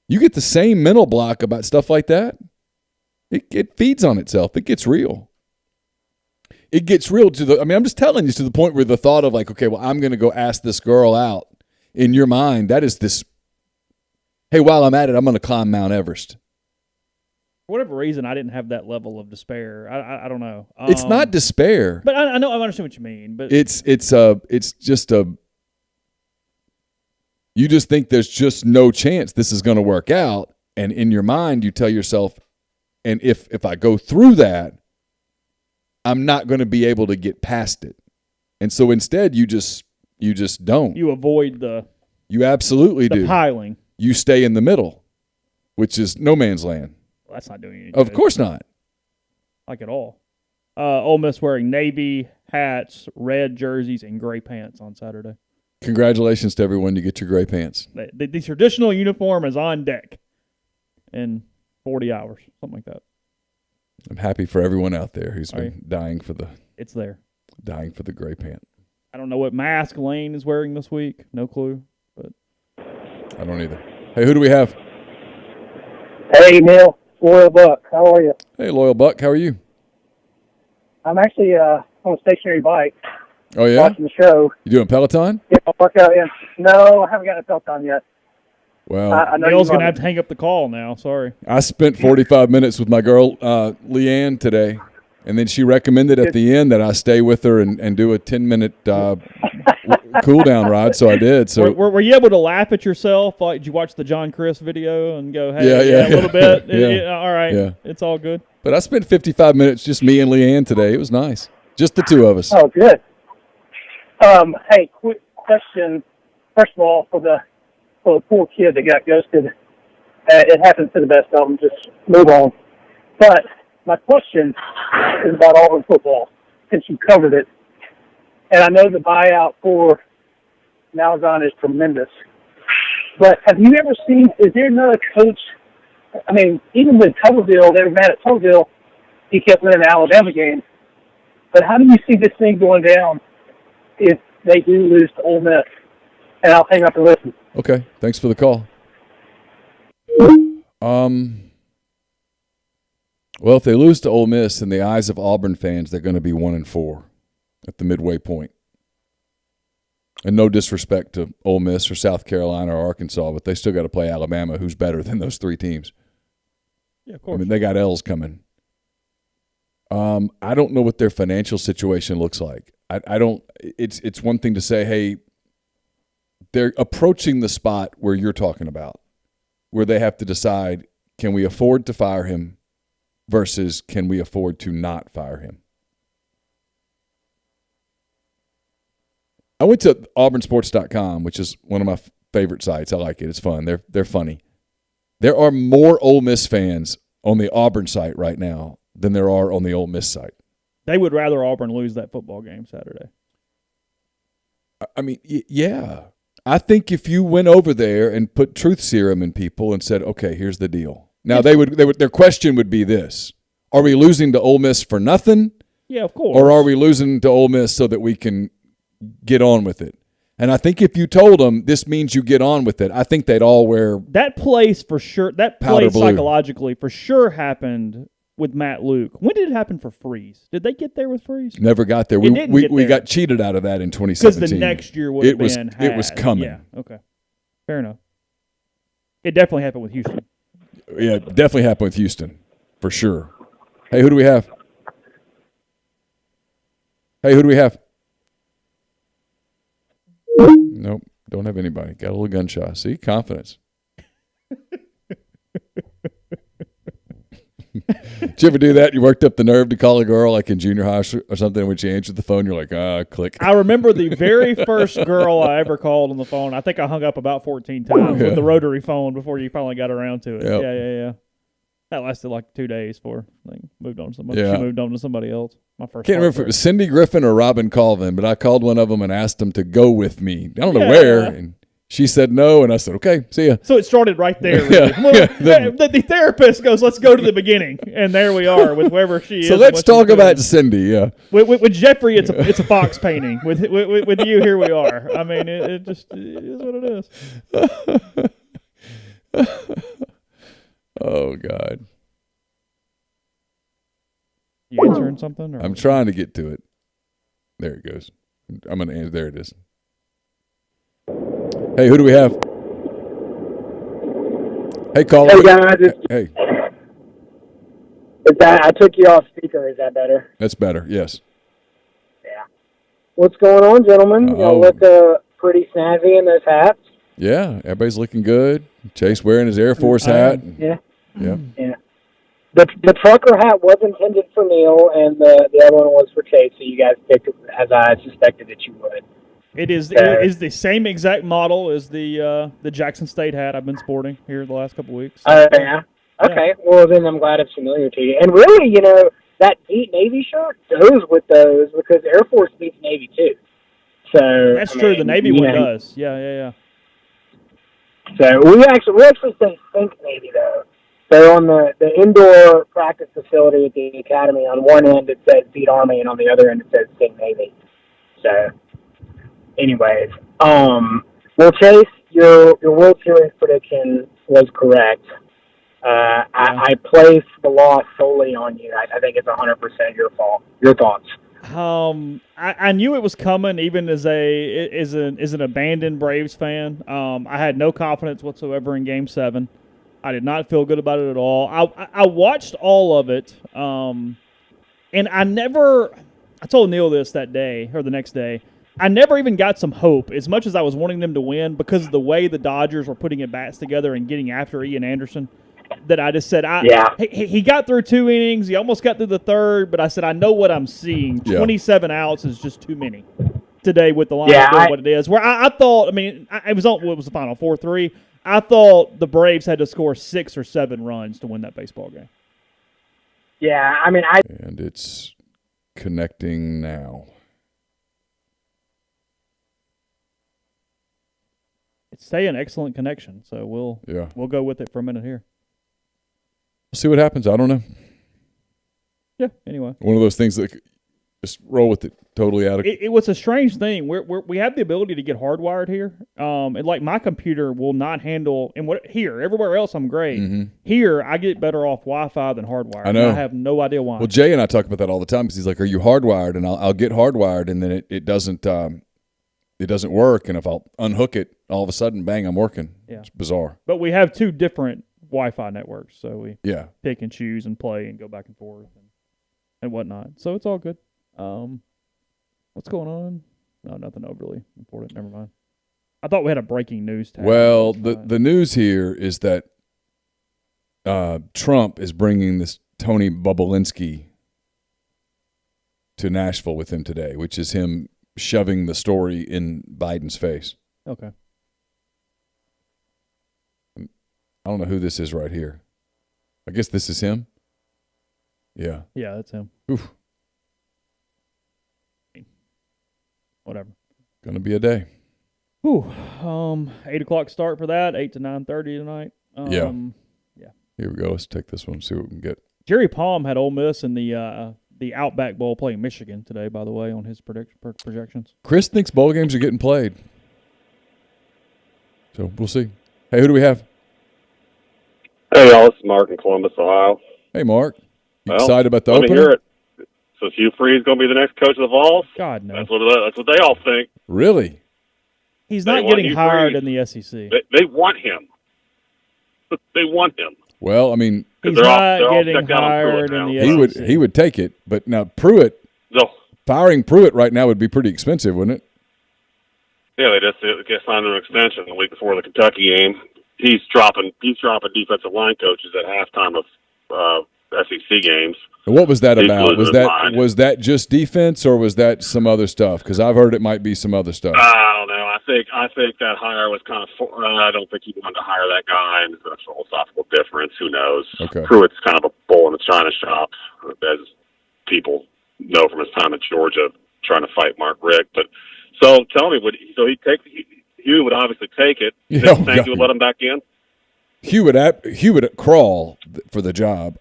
S2: You get the same mental block about stuff like that. It feeds on itself. It gets real. It gets real I'm just telling you, to the point where the thought of like, okay, well, I'm going to go ask this girl out. In your mind, that is this, hey, while I'm at it, I'm going to climb Mount Everest.
S1: For whatever reason, I didn't have that level of despair. I don't know.
S2: It's not despair.
S1: But I understand what you mean. But
S2: it's just you just think there's just no chance this is going to work out. And in your mind, you tell yourself, and if I go through that, I'm not going to be able to get past it. And so instead, you just don't.
S1: You avoid
S2: You absolutely do.
S1: Piling.
S2: You stay in the middle, which is no man's land.
S1: Well, that's not doing anything.
S2: Of course not.
S1: Like at all. Ole Miss wearing navy hats, red jerseys, and gray pants on Saturday.
S2: Congratulations to everyone. You get your gray pants.
S1: The traditional uniform is on deck in 40 hours, something like that.
S2: I'm happy for everyone out there who's been dying for the gray pant.
S1: I don't know what mask Lane is wearing this week. No clue. But
S2: I don't either. Hey, who do we have?
S6: Hey, Neal. Loyal Buck. How are you?
S2: Hey, Loyal Buck. How are you?
S6: I'm actually on a stationary bike.
S2: Oh, yeah?
S6: Watching the show.
S2: You doing Peloton?
S6: Yeah, I'll work out. Yeah. No, I haven't gotten a Peloton yet.
S2: Well,
S6: I know
S1: Neal's going to have to hang up the call now. Sorry.
S2: I spent 45 minutes with my girl, Leanne, today. And then she recommended at the end that I stay with her and do a 10-minute cool-down ride, so I did. So
S1: were you able to laugh at yourself? Like, did you watch the John Chris video and go, hey,
S2: yeah,
S1: a little bit?
S2: Yeah.
S1: All right.
S2: Yeah.
S1: It's all good.
S2: But I spent 55 minutes just me and Leanne today. It was nice. Just the two of us.
S6: Oh, good. Hey, quick question. First of all, for the poor kid that got ghosted, it happens to the best of them. Just move on. But my question is about Auburn football, since you covered it. And I know the buyout for Malzahn is tremendous. But have you ever seen, is there another coach? I mean, even with Tuberville, they were mad at Tuberville. He kept winning the Alabama game. But how do you see this thing going down if they do lose to Ole Miss? And I'll hang up and listen.
S2: Okay, thanks for the call. Well, if they lose to Ole Miss, in the eyes of Auburn fans, they're going to be 1-4 at the midway point. And no disrespect to Ole Miss or South Carolina or Arkansas, but they still got to play Alabama, who's better than those three teams.
S1: Yeah, of course.
S2: I mean, they got L's coming. I don't know what their financial situation looks like. I don't. It's one thing to say, hey, they're approaching the spot where you're talking about, where they have to decide, can we afford to fire him versus can we afford to not fire him? I went to auburnsports.com, which is one of my favorite sites. I like it. It's fun. They're funny. There are more Ole Miss fans on the Auburn site right now than there are on the Ole Miss site.
S1: They would rather Auburn lose that football game Saturday.
S2: I mean, yeah. I think if you went over there and put truth serum in people and said, okay, here's the deal. Now, their question would be this. Are we losing to Ole Miss for nothing?
S1: Yeah, of course.
S2: Or are we losing to Ole Miss so that we can get on with it? And I think if you told them this means you get on with it, I think they'd all wear
S1: that place for sure. That
S2: powder
S1: play
S2: blue.
S1: Psychologically for sure happened with Matt Luke. When did it happen for Freeze? Did they get there with Freeze?
S2: Never got there. We got cheated out of that in 2017.
S1: Because the next year would have been had.
S2: It was coming.
S1: Yeah, okay. Fair enough. It definitely happened with Houston.
S2: Yeah, definitely happened with Houston, for sure. Hey, who do we have? Nope, don't have anybody. Got a little gunshot. See, confidence. Did you ever do that? You worked up the nerve to call a girl like in junior high or something. When she answered the phone, you're like, click.
S1: I remember the very first girl I ever called on the phone. I think I hung up about 14 times with the rotary phone before you finally got around to it.
S2: Yep.
S1: Yeah. That lasted like 2 days before I moved on to somebody.
S2: Yeah.
S1: She moved on to somebody else. My first.
S2: Can't remember if it was Cindy Griffin or Robin Colvin, but I called one of them and asked them to go with me. I don't know where. And she said no, and I said, okay, see ya.
S1: So it started right there. Really. The therapist goes, let's go to the beginning. And there we are with whoever she is.
S2: So let's talk about Cindy, yeah.
S1: With Jeffrey, it's a fox painting. With you, here we are. I mean, it just is what it is.
S2: Oh, God.
S1: You answering something? Or?
S2: I'm trying to get to it. There it goes. I'm going to answer. There it is. Hey, who do we have? Hey, caller.
S6: Hey, guys.
S2: Hey.
S6: I took you off speaker. Is that better?
S2: That's better, yes.
S6: Yeah. What's going on, gentlemen? Y'all look pretty snazzy in those hats.
S2: Yeah, everybody's looking good. Chase wearing his Air Force hat.
S6: Yeah.
S2: Yeah.
S6: The trucker hat was intended for Neal, and the other one was for Chase, so you guys picked it as I suspected that you would.
S1: It is the same exact model as the Jackson State hat I've been sporting here the last couple of weeks.
S6: Yeah. Okay. Yeah. Well, then I'm glad it's familiar to you. And really, that Beat Navy shirt goes with those because Air Force beats Navy too. So
S1: that's true. The Navy one does. Yeah.
S6: So we actually say Think Navy though. So on the indoor practice facility at the academy, on one end it says Beat Army, and on the other end it says Think Navy. So. Anyways, well, Chase, your World Series prediction was correct. I placed the loss solely on you. I think it's 100% your fault. Your thoughts?
S1: I knew it was coming, even as an abandoned Braves fan. I had no confidence whatsoever in Game 7. I did not feel good about it at all. I watched all of it, and I told Neal this that day or the next day. I never even got some hope, as much as I was wanting them to win, because of the way the Dodgers were putting at bats together and getting after Ian Anderson, that I just said, he got through 2 innings, he almost got through the third, but I said, I know what I'm seeing. 27 outs is just too many today with the lineup doing what it is. Where I thought, it was what was the final, 4-3? I thought the Braves had to score 6 or 7 runs to win that baseball game.
S6: Yeah,
S2: And it's connecting now.
S1: it's saying excellent connection, so we'll go with it for a minute here.
S2: We'll see what happens. I don't know.
S1: Yeah. Anyway,
S2: one of those things that just roll with it. Totally out of
S1: it was a strange thing. We have the ability to get hardwired here. And like my computer will not handle everywhere else I'm great.
S2: Mm-hmm.
S1: Here I get better off Wi-Fi than hardwired.
S2: I know.
S1: And I have no idea why.
S2: Well, Jay and I talk about that all the time because he's like, "Are you hardwired?" And I'll get hardwired, and then it doesn't work. And if I'll unhook it, all of a sudden, bang, I'm working.
S1: Yeah.
S2: It's bizarre.
S1: But we have two different Wi-Fi networks, so we pick and choose and play and go back and forth and whatnot. So it's all good. What's going on? No, nothing overly important. Never mind. I thought we had a breaking news tag.
S2: Well, the news here is that Trump is bringing this Tony Bobulinski to Nashville with him today, which is him shoving the story in Biden's face.
S1: Okay.
S2: I don't know who this is right here. I guess this is him. Yeah.
S1: Yeah, that's him.
S2: Oof.
S1: Whatever.
S2: Gonna be a day.
S1: Whew. 8 o'clock start for that. 8 to 9:30 tonight.
S2: Yeah.
S1: Yeah.
S2: Here we go. Let's take this one. See what we can get.
S1: Jerry Palm had Ole Miss in the Outback Bowl playing Michigan today. By the way, on his projections.
S2: Chris thinks bowl games are getting played. So we'll see. Hey, who do we have?
S7: Hey, y'all. This is Mark in Columbus, Ohio.
S2: Hey, Mark. You
S7: Well,
S2: excited about the
S7: let me
S2: opener?
S7: hear it. So Hugh Freeze going to be the next coach of the Vols?
S1: God, no.
S7: That's what they all think.
S2: Really?
S1: He's
S7: They
S1: not
S7: want
S1: getting
S7: Hugh
S1: hired
S7: Freeze.
S1: in the SEC.
S7: They want him. They want him.
S2: Well, I mean,
S1: He's
S7: they're
S1: not
S7: all
S1: getting
S7: checked out on
S1: hired
S7: Pruitt
S1: in the
S7: now.
S1: SEC.
S2: he would take it, but now Pruitt,
S7: So,
S2: firing Pruitt right now would be pretty expensive, wouldn't it?
S7: yeah, they just get signed an extension the week before the Kentucky game. He's dropping defensive line coaches at halftime of SEC games.
S2: And what was that
S7: He's
S2: about?
S7: losing his mind.
S2: Was that just defense, or was that some other stuff? Because I've heard it might be some other stuff.
S7: I don't know. I think that hire was kind of. I don't think he wanted to hire that guy, and there's a philosophical difference. Who knows?
S2: Okay.
S7: Pruitt's kind of a bull in the china shop, as people know from his time at Georgia, trying to fight Mark Richt. But so tell me, Hugh would obviously take it.
S2: Yeah,
S7: Think Sankey would let him back in?
S2: Hugh would crawl for the job.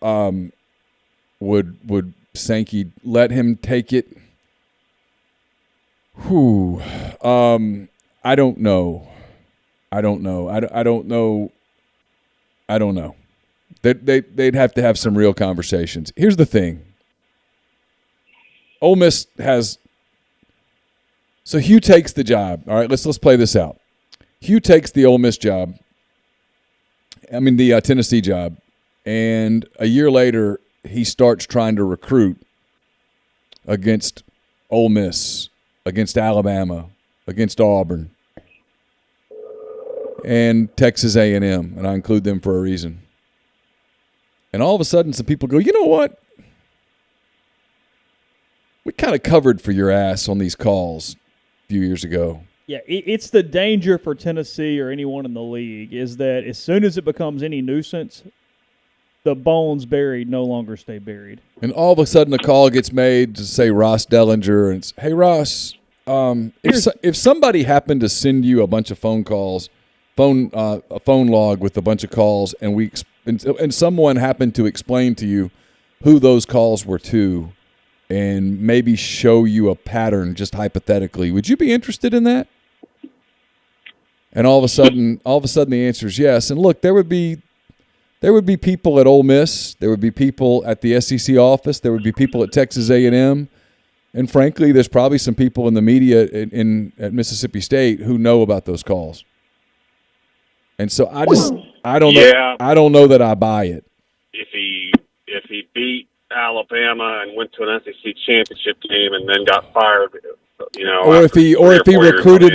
S2: Would Sankey let him take it? Whew. I don't know. I don't know. They'd have to have some real conversations. Here's the thing. Ole Miss has. So Hugh takes the job. All right, let's play this out. Hugh takes the Ole Miss job. The Tennessee job, and a year later he starts trying to recruit against Ole Miss, against Alabama, against Auburn, and Texas A&M, and I include them for a reason. And all of a sudden some people go, you know what? We kind of covered for your ass on these calls a few years ago.
S1: Yeah, it's the danger for Tennessee or anyone in the league is that as soon as it becomes any nuisance, the bones buried no longer stay buried.
S2: And all of a sudden a call gets made to say Ross Dellinger, and it's, hey, Ross, if somebody happened to send you a bunch of phone calls, a phone log with a bunch of calls, and someone happened to explain to you who those calls were to and maybe show you a pattern just hypothetically, would you be interested in that? And all of a sudden the answer is yes. And look, there would be people at Ole Miss, there would be people at the SEC office, there would be people at Texas A&M, and frankly, there's probably some people in the media at Mississippi State who know about those calls. And so I don't know that I buy it.
S7: If he beat Alabama and went to an SEC championship game and then got fired,
S2: or if he recruited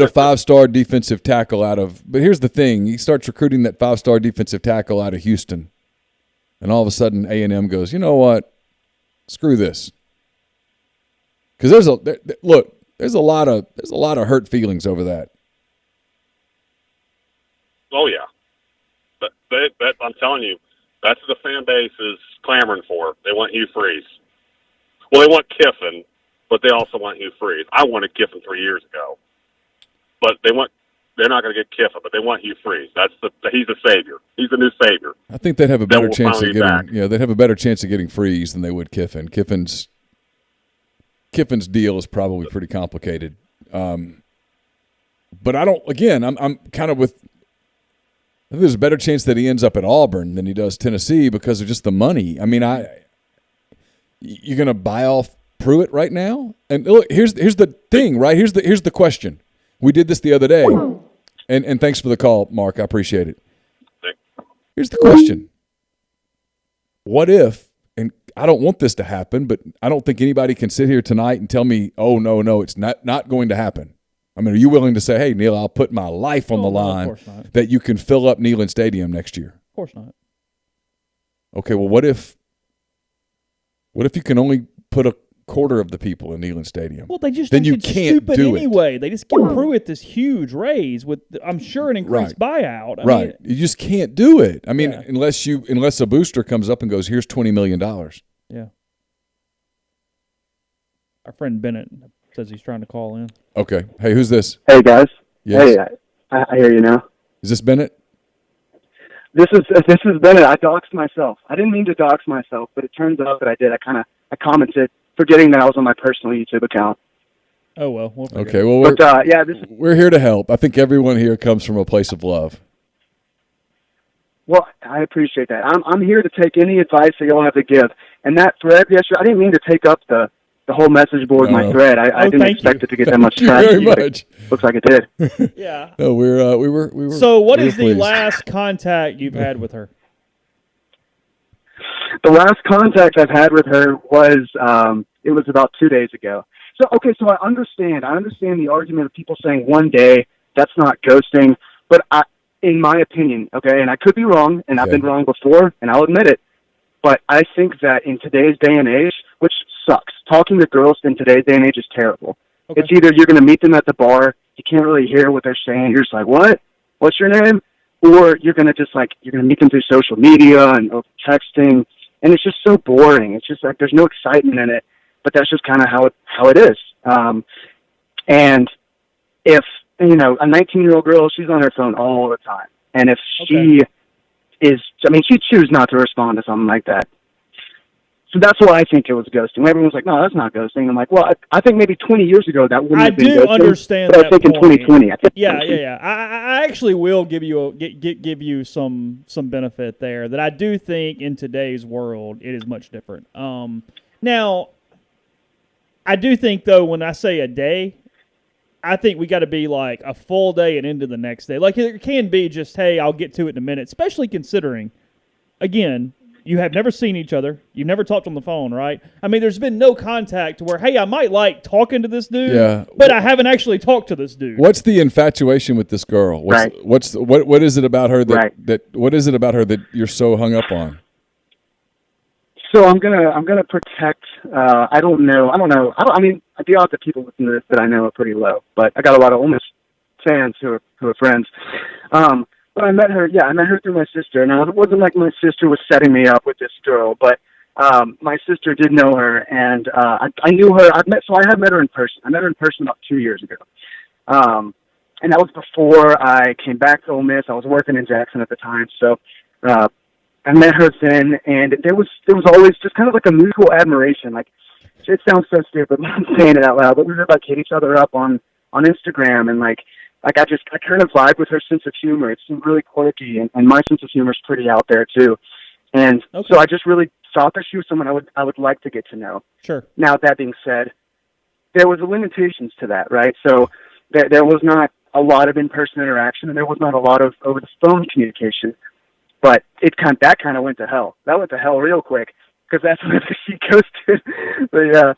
S2: a 5-star defensive tackle but here's the thing, he starts recruiting that 5-star defensive tackle out of Houston, and all of a sudden A&M goes, you know what, screw this, because there's a lot of hurt feelings over that.
S7: Oh yeah, but I'm telling you, that's what the fan base is clamoring for. They want Hugh Freeze. Well, they want Kiffin, but they also want Hugh Freeze. I wanted Kiffin 3 years ago, but they want they're not going to get Kiffin, but they want Hugh Freeze. He's the savior. He's the new savior.
S2: I think they'd have a better chance of
S7: back.
S2: they'd have a better chance of getting Freeze than they would Kiffin. Kiffin's deal is probably pretty complicated. But I don't. Again, I'm kind of with. I think there's a better chance that he ends up at Auburn than he does Tennessee because of just the money. I mean, you're going to buy off Pruitt right now? And look, here's the thing, right? Here's the question. We did this the other day, and thanks for the call, Mark. I appreciate it. Here's the question. What if, and I don't want this to happen, but I don't think anybody can sit here tonight and tell me, oh, no, it's not going to happen. I mean, are you willing to say, hey, Neal, I'll put my life on the line that you can fill up Neyland Stadium next year?
S1: Of course not.
S2: Okay, well, what if you can only put a quarter of the people in Neyland Stadium?
S1: Well, they just
S2: then you
S1: get
S2: can't
S1: stupid
S2: do
S1: anyway. They just give Pruitt this huge raise with, I'm sure, an increased buyout. I mean,
S2: you just can't do it. I mean, unless a booster comes up and goes, here's $20 million.
S1: Yeah. Our friend Bennett says he's trying to call in.
S2: Okay. Hey, who's this?
S8: Hey, guys.
S2: Yes.
S8: Hey, I hear you now.
S2: Is this Bennett?
S8: This is Bennett. I doxed myself. I didn't mean to dox myself, but it turns out that I did. I commented, forgetting that I was on my personal YouTube account.
S1: Oh, well. We'll
S2: okay, well, we're here to help. I think everyone here comes from a place of love.
S8: Well, I appreciate that. I'm here to take any advice that y'all have to give. And that thread yesterday, I didn't mean to take up the whole message board, my thread. I didn't expect it to get that much traction.
S2: Very much.
S8: Looks like it did.
S1: Yeah.
S2: No, we were.
S1: So, what is the last contact you've had with her?
S8: The last contact I've had with her was it was about 2 days ago. So I understand the argument of people saying one day that's not ghosting, but in my opinion, and I could be wrong, and I've been wrong before, and I'll admit it, but I think that in today's day and age, which sucks, talking to girls in today's day and age is terrible. Okay. It's either you're going to meet them at the bar, you can't really hear what they're saying, you're just like, what? What's your name? Or you're going to meet them through social media and texting, and it's just so boring. It's just like there's no excitement in it, but that's just kind of how it is. And if, a 19-year-old girl, she's on her phone all the time. And if she chooses not to respond to something like that. So that's why I think it was ghosting. Everyone's like, no, that's not ghosting. I'm like, well, I think maybe 20 years ago that wouldn't have been ghosting. I do
S1: understand
S8: but
S1: that
S8: I think
S1: point.
S8: in 2020.
S1: Yeah. I actually will give you some benefit there that I do think in today's world it is much different. Now, I do think, though, when I say a day, I think we got to be like a full day and into the next day. Like it can be just, hey, I'll get to it in a minute, especially considering, again, you have never seen each other. You've never talked on the phone, right? I mean, there's been no contact where, hey, I might like talking to this dude, but I haven't actually talked to this dude.
S2: What's the infatuation with this girl? What is it about her what is it about her that you're so hung up on?
S8: So I'm gonna protect. I don't know. I mean, the odds that people listen to this that I know are pretty low. But I got a lot of Ole Miss fans who are friends. But I met her. Yeah, I met her through my sister. Now it wasn't like my sister was setting me up with this girl, but my sister did know her, and I knew her. I had met her in person. I met her in person about 2 years ago. And that was before I came back to Ole Miss. I was working in Jackson at the time, so. I met her then, and there was always just kind of like a mutual admiration. Like, it sounds so stupid, I'm saying it out loud, but we would like hit each other up on Instagram, and like I kind of vibe with her sense of humor. It's really quirky, and my sense of humor is pretty out there too. And so I just really thought that she was someone I would like to get to know.
S1: Sure. Now,
S8: that being said, there was limitations to that, right? So there was not a lot of in-person interaction, and there was not a lot of over-the-phone communication. But that kind of went to hell. That went to hell real quick because that's when she ghosted. But yeah.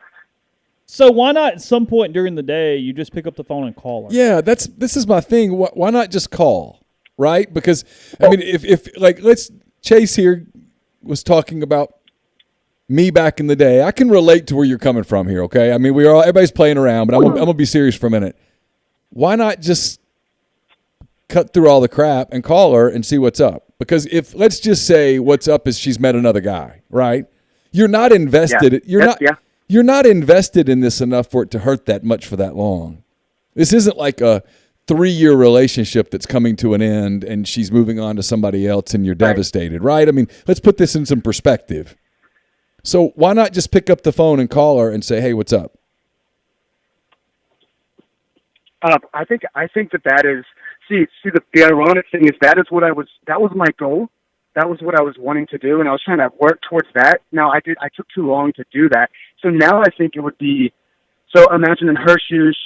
S1: So why not at some point during the day you just pick up the phone and call her?
S2: Yeah, this is my thing. Why not just call, right? Because I mean, if let's Chase here was talking about me back in the day. I can relate to where you're coming from here. Okay, I mean everybody's playing around, but I'm gonna be serious for a minute. Why not just cut through all the crap and call her and see what's up? Because if, let's just say what's up is she's met another guy, right? You're not invested.
S8: Yeah.
S2: You're not invested in this enough for it to hurt that much for that long. This isn't like a 3-year relationship that's coming to an end and she's moving on to somebody else and you're devastated, right? I mean, let's put this in some perspective. So why not just pick up the phone and call her and say, hey, what's up?
S8: I think that is the ironic thing is that was my goal. That was what I was wanting to do, and I was trying to work towards that. Now I took too long to do that. So now I think it would be, so imagine in her shoes,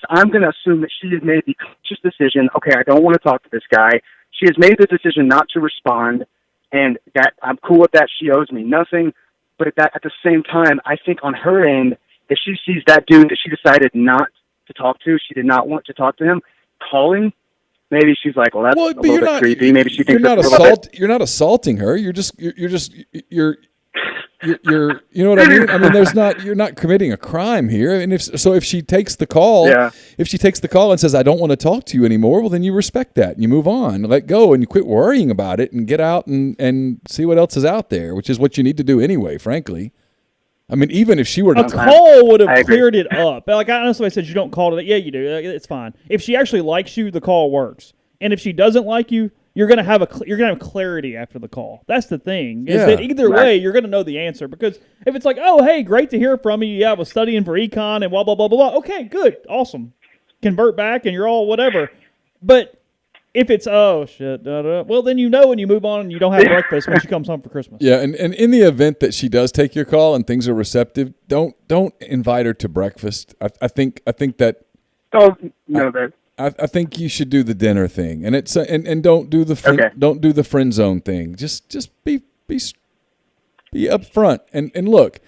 S8: I'm going to assume that she has made the conscious decision, okay, I don't want to talk to this guy. She has made the decision not to respond, and that I'm cool with that. She owes me nothing. But at the same time, I think on her end, if she sees that dude that she decided not to talk to, she did not want to talk to him, calling, maybe she's like, well, that's a little bit creepy. Maybe she thinks
S2: you're not assaulting her. You're you know what I mean? I mean, you're not committing a crime here. And if she takes the call, and says, I don't want to talk to you anymore, well, then you respect that and you move on, let go, and you quit worrying about it and get out and see what else is out there, which is what you need to do anyway, frankly. I mean, even if she were to
S1: call would have cleared it up. Like, I know somebody said you don't call it. Yeah, you do. It's fine. If she actually likes you, the call works. And if she doesn't like you, you're gonna have clarity after the call. That's the thing. Is that either way, you're gonna know the answer. Because if it's like, oh, hey, great to hear from you. Yeah, I was studying for econ and blah blah blah blah blah. Okay, good, awesome. Convert back and you're all whatever. But if it's shit, well then you know and you move on and you don't have breakfast when she comes home for Christmas.
S2: Yeah, and in the event that she does take your call and things are receptive, don't invite her to breakfast. I think that.
S8: Don't know that.
S2: I think you should do the dinner thing, and it's and don't do the friend zone thing. Just be upfront and look,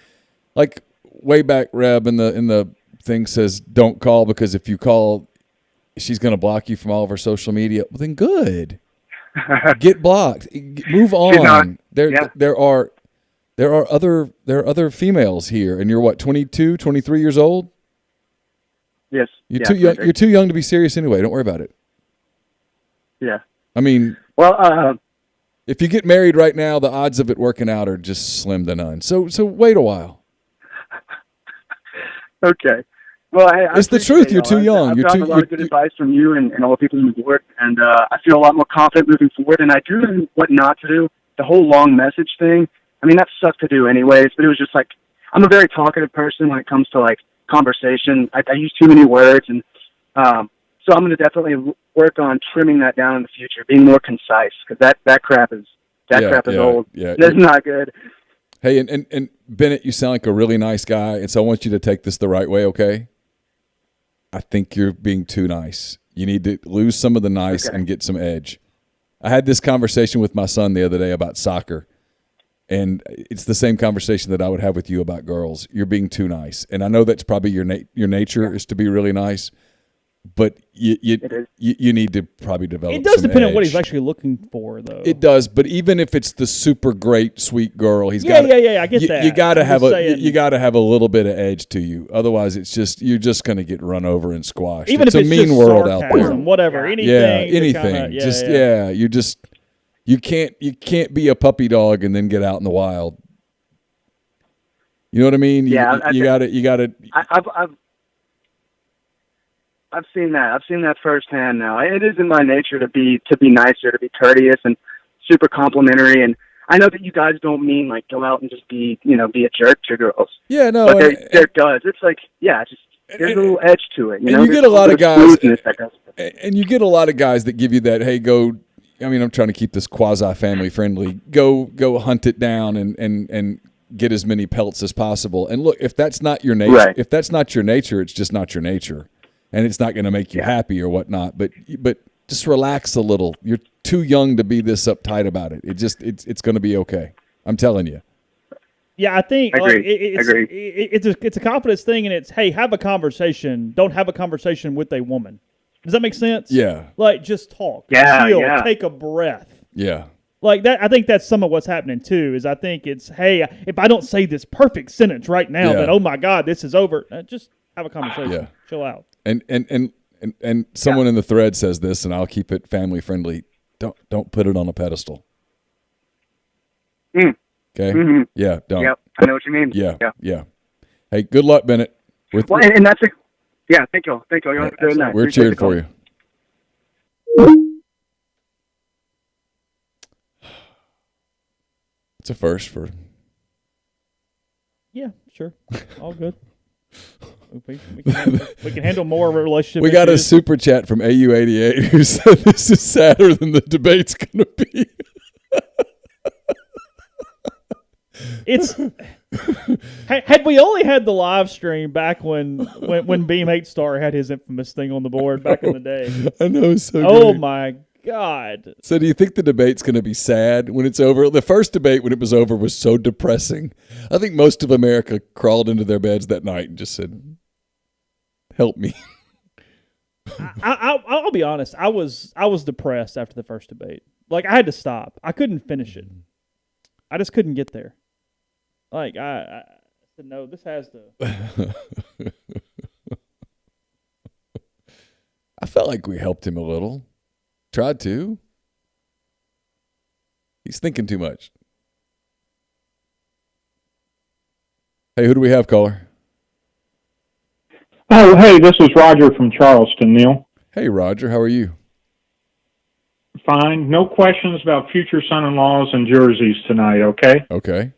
S2: like way back, Reb in the thing says don't call because if you call, she's going to block you from all of her social media. Well, then good, get blocked, move on. There are other females here, and you're what 22, 23 years old.
S8: Yes.
S2: You're too young to be serious anyway. Don't worry about it.
S8: Yeah.
S2: I mean,
S8: well,
S2: if you get married right now, the odds of it working out are just slim to none. So wait a while.
S8: Okay. Well,
S2: it's the truth. You're too young.
S8: I've gotten a lot of good advice from you and all the people in the board, and I feel a lot more confident moving forward. And I do know what not to do. The whole long message thing. I mean, that sucks to do anyways. But it was just like I'm a very talkative person when it comes to like conversation. I use too many words, and so I'm going to definitely work on trimming that down in the future, being more concise, because that crap is old.
S2: Yeah,
S8: that's not good.
S2: Hey, and Bennett, you sound like a really nice guy, and so I want you to take this the right way, okay? I think you're being too nice. You need to lose some of the nice and get some edge. I had this conversation with my son the other day about soccer. And it's the same conversation that I would have with you about girls. You're being too nice, and I know that's probably your nature is to be really nice, but you need to probably develop.
S1: It does depend
S2: edge.
S1: on what he's actually looking for, though.
S2: It does, but even if it's the super great sweet girl, I get
S1: that.
S2: You got to have a little bit of edge to you. Otherwise, you're just going to get run over and squashed.
S1: Even
S2: it's
S1: if
S2: a mean world out there.
S1: Whatever, anything.
S2: Yeah, anything. You can't be a puppy dog and then get out in the wild. You know what I mean?
S8: Yeah,
S2: you got to.
S8: I've seen that. I've seen that firsthand now. It is in my nature to be nicer, to be courteous and super complimentary. And I know that you guys don't mean like go out and just be a jerk to girls.
S2: Yeah, no.
S8: But there does. It's like, there's a little edge to it.
S2: You get a lot of guys, and you get a lot of guys that give you that, hey, go. I mean, I'm trying to keep this quasi-family friendly. Go hunt it down and get as many pelts as possible. And look, if that's not your nature, it's just not your nature, and it's not going to make you happy or whatnot. But just relax a little. You're too young to be this uptight about it. It's going to be okay. I'm telling you.
S1: Yeah, I think
S8: Agreed.
S1: It's a confidence thing, and it's, hey, have a conversation. Don't have a conversation with a woman. Does that make sense?
S2: Yeah.
S1: Like, just talk.
S8: Yeah,
S1: chill,
S8: yeah.
S1: Take a breath.
S2: Yeah.
S1: Like that. I think that's some of what's happening too. Is I think it's, hey, if I don't say this perfect sentence right now, that oh my God, this is over. Just have a conversation.
S2: Yeah.
S1: Chill out.
S2: And someone in the thread says this, and I'll keep it family friendly. Don't put it on a pedestal.
S8: Mm.
S2: Okay.
S8: Mm-hmm.
S2: Yeah. Don't.
S8: Yep. I know what you mean.
S2: Yeah. Hey, good luck, Bennett.
S8: And that's yeah. Thank you. You're have a good night.
S2: We're cheering for you. It's a first for.
S1: Yeah, sure. All good. We can handle more relationship
S2: We got
S1: issues.
S2: a super chat from AU88 who said this is sadder than the debate's going to be.
S1: It's had we only had the live stream back when Beam 8-Star had his infamous thing on the board back in the day.
S2: I know, it's so
S1: Oh
S2: great.
S1: my God.
S2: So do you think the debate's going to be sad when it's over? The first debate when it was over was so depressing. I think most of America crawled into their beds that night and just said, help me.
S1: I'll be honest. I was depressed after the first debate. Like, I had to stop. I couldn't finish it. I just couldn't get there. Like, I said, no, this has to.
S2: I felt like we helped him a little. Tried to. He's thinking too much. Hey, who do we have, caller?
S9: Oh, hey, this is Roger from Charleston, Neal.
S2: Hey, Roger, how are you?
S9: Fine. No questions about future son-in-laws and jerseys tonight, okay?
S2: Okay.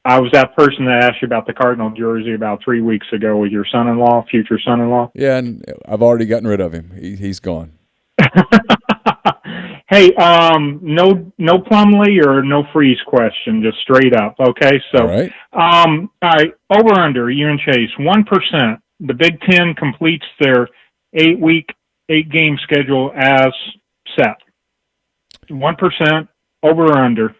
S9: I was that person that asked you about the Cardinal jersey about 3 weeks ago with your son-in-law, future son-in-law.
S2: Yeah, and I've already gotten rid of him. He's gone.
S9: Hey, no Plumlee or no Freeze question, just straight up, okay? So,
S2: all
S9: right, over-under, you and Chase, 1%. The Big Ten completes their 8-game schedule as set. 1%, over or under?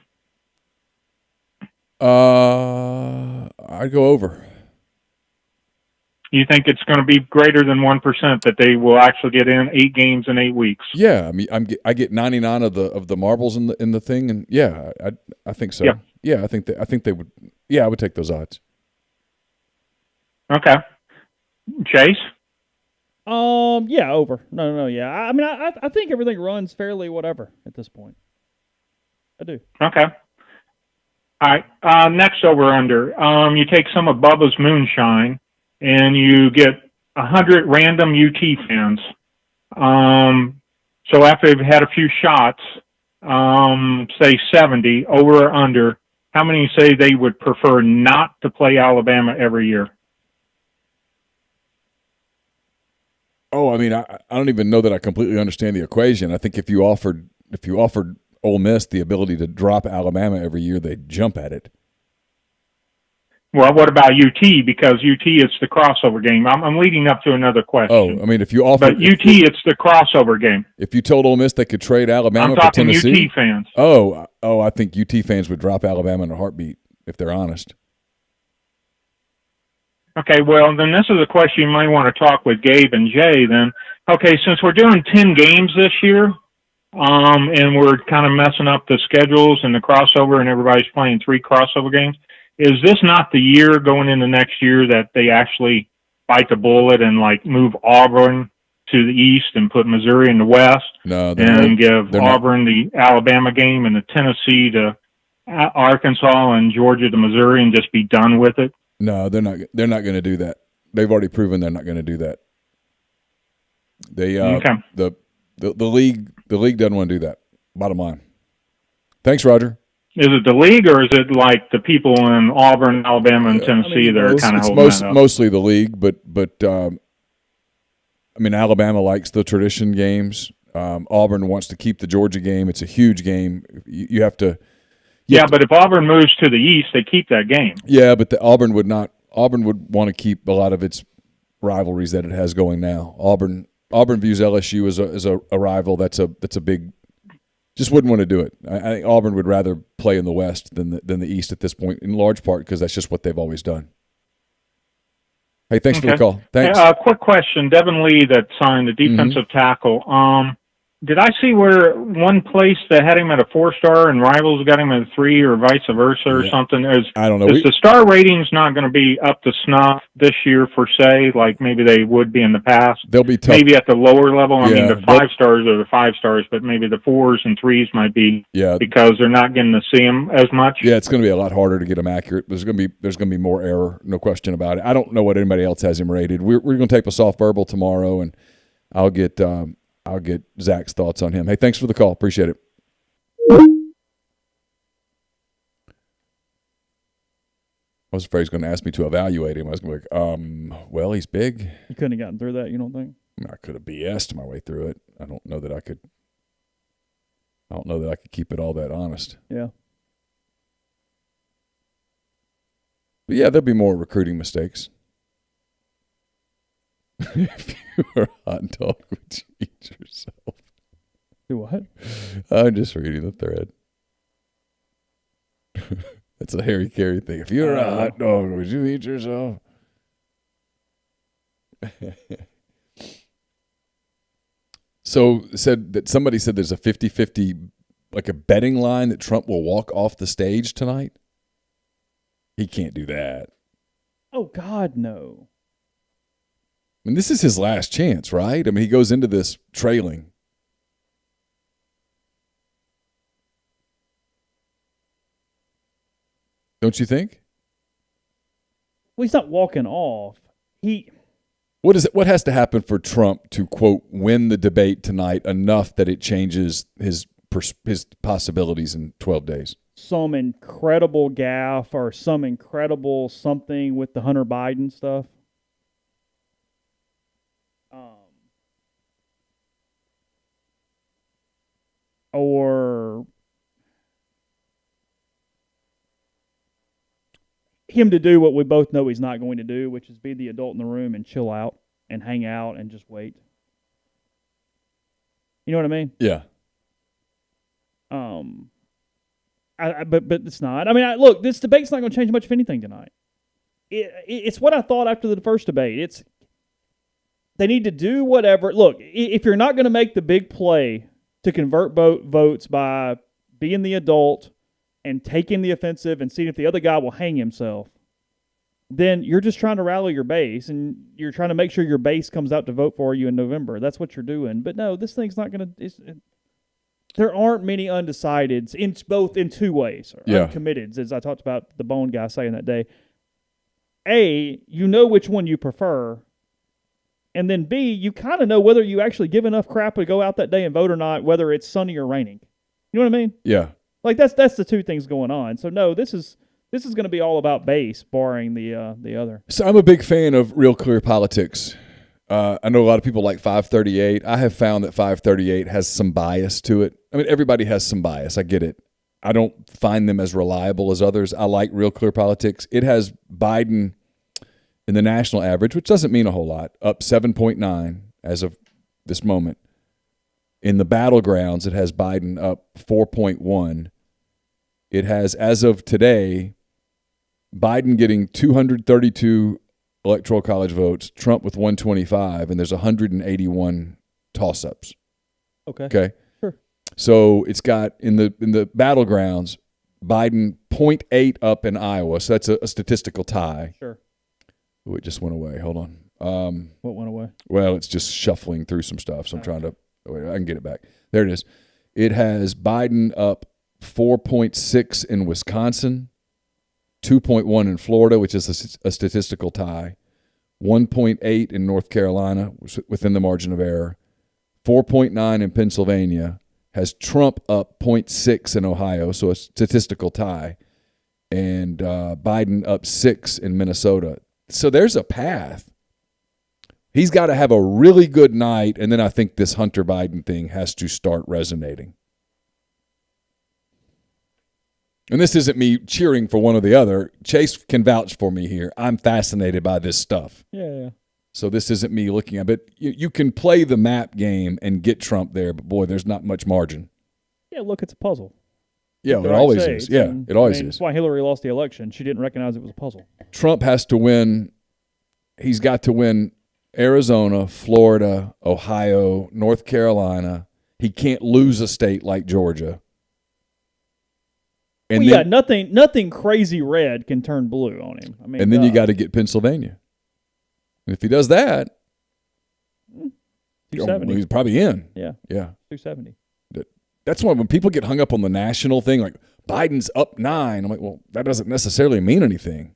S2: I'd go over.
S9: You think it's going to be greater than 1% that they will actually get in 8 games in 8 weeks?
S2: Yeah, I mean, I get 99 of the marbles in the thing, and yeah, I think so. Yeah, I think they would. Yeah, I would take those odds.
S9: Okay, Chase.
S1: Yeah, over. No, yeah. I mean, I think everything runs fairly whatever at this point. I do.
S9: Okay. All right. Next over under. You take some of Bubba's moonshine, and you get 100 random UT fans. So after they've had a few shots, say 70 over or under, how many say they would prefer not to play Alabama every year?
S2: Oh, I mean, I don't even know that I completely understand the equation. I think if you offered Ole Miss the ability to drop Alabama every year, they'd jump at it.
S9: Well, what about UT? Because UT is the crossover game. I'm leading up to another question.
S2: Oh, I mean, if you offer,
S9: but UT, it's the crossover game.
S2: If you told Ole Miss they could trade Alabama
S9: for
S2: Tennessee,
S9: I'm talking UT fans.
S2: Oh, I think UT fans would drop Alabama in a heartbeat if they're honest.
S9: Okay, well, then this is a question you might want to talk with Gabe and Jay then. Okay, since we're doing 10 games this year, and we're kind of messing up the schedules and the crossover and everybody's playing 3 crossover games, is this not the year going into next year that they actually bite the bullet and, like, move Auburn to the east and put Missouri in the west?
S2: No,
S9: and give Auburn the Alabama game and the Tennessee to Arkansas and Georgia to Missouri and just be done with it?
S2: No, they're not going to do that. They've already proven they're not going to do that. They the league doesn't want to do that. Bottom line. Thanks, Roger.
S9: Is it the league or is it like the people in Auburn, Alabama, and Tennessee that are kind of holding that up?
S2: Mostly the league, but I mean, Alabama likes the tradition games. Auburn wants to keep the Georgia game. It's a huge game. You have to.
S9: But if Auburn moves to the east, they keep that game. Yeah,
S2: but Auburn would not. Auburn would want to keep a lot of its rivalries that it has going now. Auburn views LSU as a rival. That's a big. Just wouldn't want to do it. I think Auburn would rather play in the West than the East at this point, in large part because that's just what they've always done. Hey, thanks for the call. Thanks.
S9: Quick question: Devin Lee that signed the defensive tackle. Did I see where one place that had him at a 4-star and Rivals got him at a 3 or vice versa or something?
S2: I don't know.
S9: Is the star ratings not going to be up to snuff this year for say, like maybe they would be in the past?
S2: They'll be tough.
S9: Maybe at the lower level. I mean, the 5 stars are the 5 stars, but maybe the 4s and 3s might be because they're not getting to see them as much.
S2: Yeah, it's going to be a lot harder to get them accurate. There's going to be more error, no question about it. I don't know what anybody else has him rated. We're going to take a soft verbal tomorrow, and I'll get I'll get Zach's thoughts on him. Hey, thanks for the call. Appreciate it. I was afraid he was going to ask me to evaluate him. I was going to be like, well, he's big.
S1: You couldn't have gotten through that, you don't think?
S2: I could have BS'd my way through it. I don't know that I could keep it all that honest.
S1: Yeah.
S2: But yeah, there'll be more recruiting mistakes. If you were a hot dog, would you eat yourself?
S1: Do what?
S2: I'm just reading the thread. That's a Harry Carey thing. If you were a hot dog, would you eat yourself? So somebody said there's a 50-50, like a betting line that Trump will walk off the stage tonight. He can't do that.
S1: Oh, God, no.
S2: I mean, this is his last chance, right? I mean, he goes into this trailing. Don't you think?
S1: Well, he's not walking off.
S2: What has to happen for Trump to, quote, win the debate tonight enough that it changes his possibilities in 12 days?
S1: Some incredible gaffe or some incredible something with the Hunter Biden stuff. Or him to do what we both know he's not going to do, which is be the adult in the room and chill out and hang out and just wait. You know what I mean?
S2: Yeah.
S1: But it's not. I mean, look, this debate's not going to change much of anything tonight. It's what I thought after the first debate. They need to do whatever. Look, if you're not going to make the big play to convert votes by being the adult and taking the offensive and seeing if the other guy will hang himself, then you're just trying to rally your base and you're trying to make sure your base comes out to vote for you in November. That's what you're doing. But no, this thing's not going to. There aren't many undecideds in two ways. Uncommitteds, as I talked about the Bone guy saying that day. A, you know which one you prefer. And then B, you kind of know whether you actually give enough crap to go out that day and vote or not, whether it's sunny or raining. You know what I mean?
S2: Yeah.
S1: Like that's the two things going on. So no, this is going to be all about base, barring the other.
S2: So I'm a big fan of Real Clear Politics. I know a lot of people like 538. I have found that 538 has some bias to it. I mean, everybody has some bias. I get it. I don't find them as reliable as others. I like Real Clear Politics. It has Biden in the national average, which doesn't mean a whole lot, up 7.9 as of this moment. In the battlegrounds, it has Biden up 4.1. It has, as of today, Biden getting 232 electoral college votes, Trump with 125, and there's 181 toss-ups. Okay.
S1: Sure.
S2: So it's got in the battlegrounds, Biden 0.8 up in Iowa, so that's a statistical tie.
S1: Sure.
S2: Ooh, it just went away. Hold on.
S1: What went away?
S2: Well, it's just shuffling through some stuff, so I'm trying to wait, I can get it back. There it is. It has Biden up 4.6 in Wisconsin, 2.1 in Florida, which is a statistical tie, 1.8 in North Carolina, within the margin of error, 4.9 in Pennsylvania, has Trump up 0.6 in Ohio, so a statistical tie, and Biden up 6 in Minnesota. So there's a path. He's got to have a really good night, and then I think this Hunter Biden thing has to start resonating. And this isn't me cheering for one or the other. Chase can vouch for me here. I'm fascinated by this stuff.
S1: Yeah.
S2: So this isn't me looking at it. You can play the map game and get Trump there, but boy, there's not much margin.
S1: Yeah, look, it's a puzzle.
S2: Yeah, it always is. Yeah, it always is.
S1: That's why Hillary lost the election. She didn't recognize it was a puzzle.
S2: Trump has to win. He's got to win Arizona, Florida, Ohio, North Carolina. He can't lose a state like Georgia.
S1: And nothing crazy red can turn blue on him. I mean,
S2: and then you got to get Pennsylvania. And if he does that,
S1: 270.
S2: He's probably in.
S1: Yeah. 270.
S2: That's why when people get hung up on the national thing, like Biden's up 9, I'm like, well, that doesn't necessarily mean anything.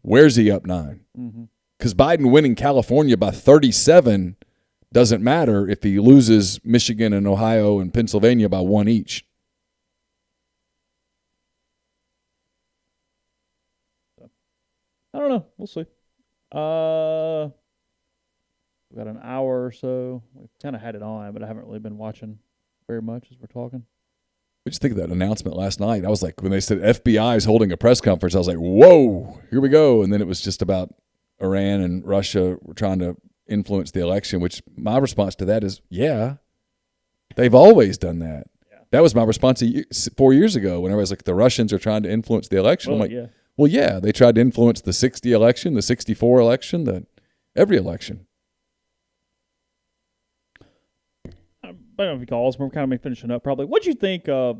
S2: Where's he up 9? Because Biden winning California by 37 doesn't matter if he loses Michigan and Ohio and Pennsylvania by 1 each.
S1: I don't know. We'll see. We've got an hour or so. We've kind of had it on, but I haven't really been watching very much as we're talking.
S2: I just think of that announcement last night. I was like, when they said FBI is holding a press conference, I was like, whoa, here we go. And then it was just about Iran and Russia were trying to influence the election, which my response to that is, yeah, they've always done that. Yeah. That was my response 4 years ago when everybody's like, the Russians are trying to influence the election.
S1: Well,
S2: I'm like, well, yeah, they tried to influence the 60 election, the 64 election, every election.
S1: I don't know if you calls. We're kind of finishing up probably. What'd you think of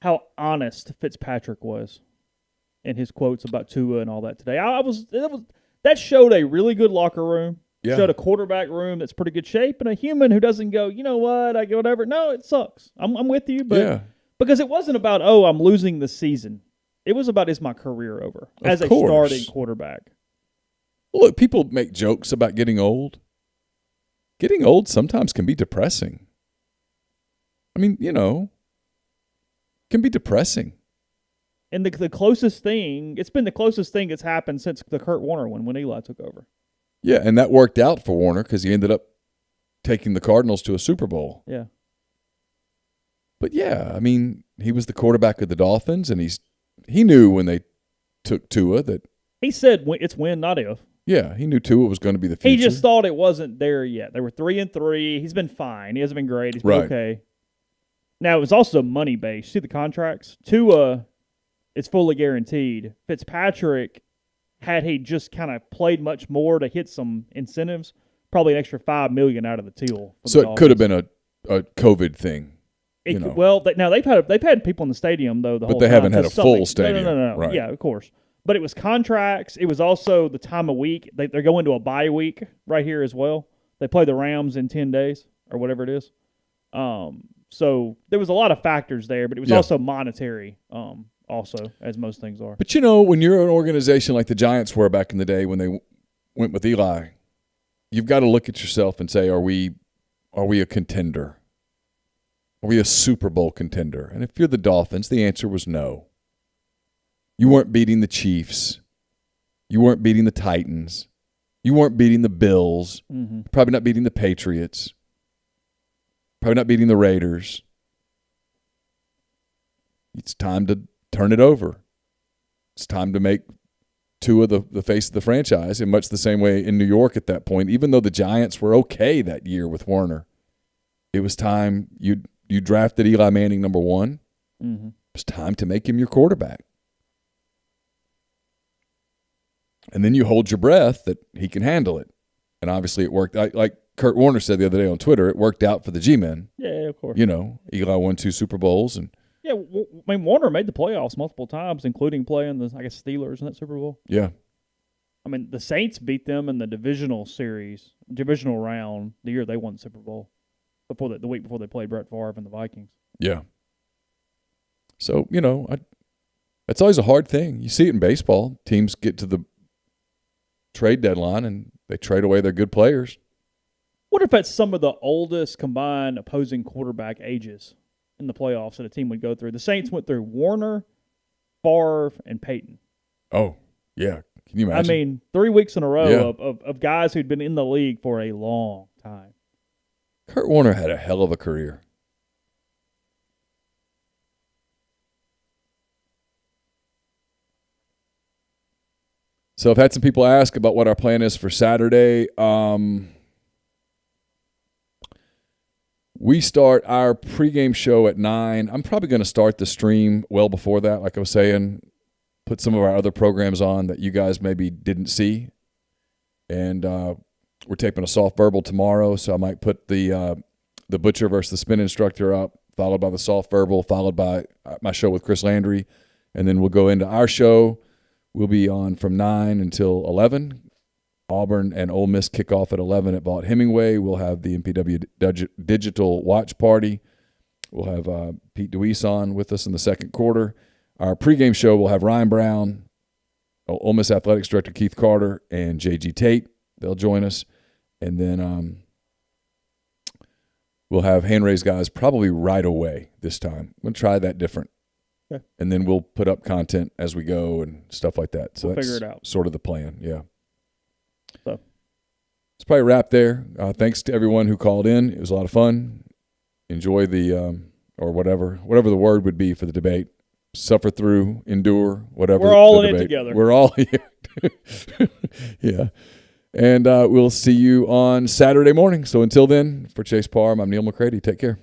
S1: how honest Fitzpatrick was in his quotes about Tua and all that today? That showed a really good locker room. Yeah. Showed a quarterback room that's pretty good shape and a human who doesn't go, you know what, I go whatever. No, it sucks. I'm with you, but because it wasn't about I'm losing the season. It was about is my career over as a starting quarterback.
S2: Look, people make jokes about getting old. Getting old sometimes can be depressing. I mean, can be depressing.
S1: And the closest thing, it's been the closest thing that's happened since the Kurt Warner one when Eli took over.
S2: Yeah, and that worked out for Warner because he ended up taking the Cardinals to a Super Bowl.
S1: Yeah.
S2: But yeah, I mean, he was the quarterback of the Dolphins, and he knew when they took Tua that
S1: he said it's win, not if.
S2: Yeah, he knew Tua was going to be the future.
S1: He just thought it wasn't there yet. They were 3-3. He's been fine. He hasn't been great. He's been okay. Now, it was also money-based. See the contracts? Tua is fully guaranteed. Fitzpatrick, had he just kind of played much more to hit some incentives, probably an extra $5 million out of the deal.
S2: So it could have been a COVID thing.
S1: Well, they've had people in the stadium, though, the whole time.
S2: But they haven't had a full stadium.
S1: No.
S2: Right.
S1: Yeah, of course. But it was contracts. It was also the time of week. They're going to a bye week right here as well. They play the Rams in 10 days or whatever it is. So there was a lot of factors there, but it was also monetary also, as most things are.
S2: But, when you're an organization like the Giants were back in the day when they went with Eli, you've got to look at yourself and say, are we a contender? Are we a Super Bowl contender? And if you're the Dolphins, the answer was no. You weren't beating the Chiefs. You weren't beating the Titans. You weren't beating the Bills. Mm-hmm. Probably not beating the Patriots. Probably not beating the Raiders. It's time to turn it over. It's time to make Tua the face of the franchise in much the same way in New York at that point. Even though the Giants were okay that year with Warner, it was time you drafted Eli Manning number 1. Mm-hmm. It was time to make him your quarterback. And then you hold your breath that he can handle it. And obviously it worked. Like Kurt Warner said the other day on Twitter, it worked out for the G-men.
S1: Yeah, of course.
S2: Eli won 2 Super Bowls. And
S1: yeah, I mean, Warner made the playoffs multiple times, including playing the, Steelers in that Super Bowl.
S2: Yeah.
S1: I mean, the Saints beat them in the divisional round, the year they won the Super Bowl, the week before they played Brett Favre and the Vikings.
S2: Yeah. So, that's always a hard thing. You see it in baseball. Teams get to the trade deadline and they trade away their good players.
S1: What if that's some of the oldest combined opposing quarterback ages in the playoffs that a team would go through? The Saints went through Warner, Favre, and Peyton.
S2: Oh, yeah. Can you imagine?
S1: I mean, 3 weeks in a row of guys who'd been in the league for a long time.
S2: Kurt Warner had a hell of a career. So I've had some people ask about what our plan is for Saturday. We start our pregame show at 9. I'm probably going to start the stream well before that, like I was saying, put some of our other programs on that you guys maybe didn't see. And we're taping a soft verbal tomorrow, so I might put the Butcher versus the Spin Instructor up, followed by the soft verbal, followed by my show with Chris Landry, and then we'll go into our show. We'll be on from 9 until 11. Auburn and Ole Miss kick off at 11 at Vaught-Hemingway. We'll have the MPW Digital Watch Party. We'll have Pete DeWeese on with us in the second quarter. Our pregame show will have Ryan Brown, Ole Miss Athletics Director Keith Carter, and J.G. Tate. They'll join us. And then we'll have hand-raised guys probably right away this time. We'll try that different.
S1: Okay.
S2: And then we'll put up content as we go and stuff like that. So
S1: We'll
S2: that's
S1: figure it out.
S2: sort of the plan, yeah.
S1: So
S2: it's probably a wrap there. Thanks to everyone who called in. It was a lot of fun. Enjoy the or whatever the word would be for the debate. Suffer through, endure, whatever.
S1: we're all
S2: the
S1: in it
S2: debate.
S1: together.
S2: We're all here. Yeah. And we'll see you on Saturday morning. So until then, for Chase Parham, I'm Neal McCready. Take care.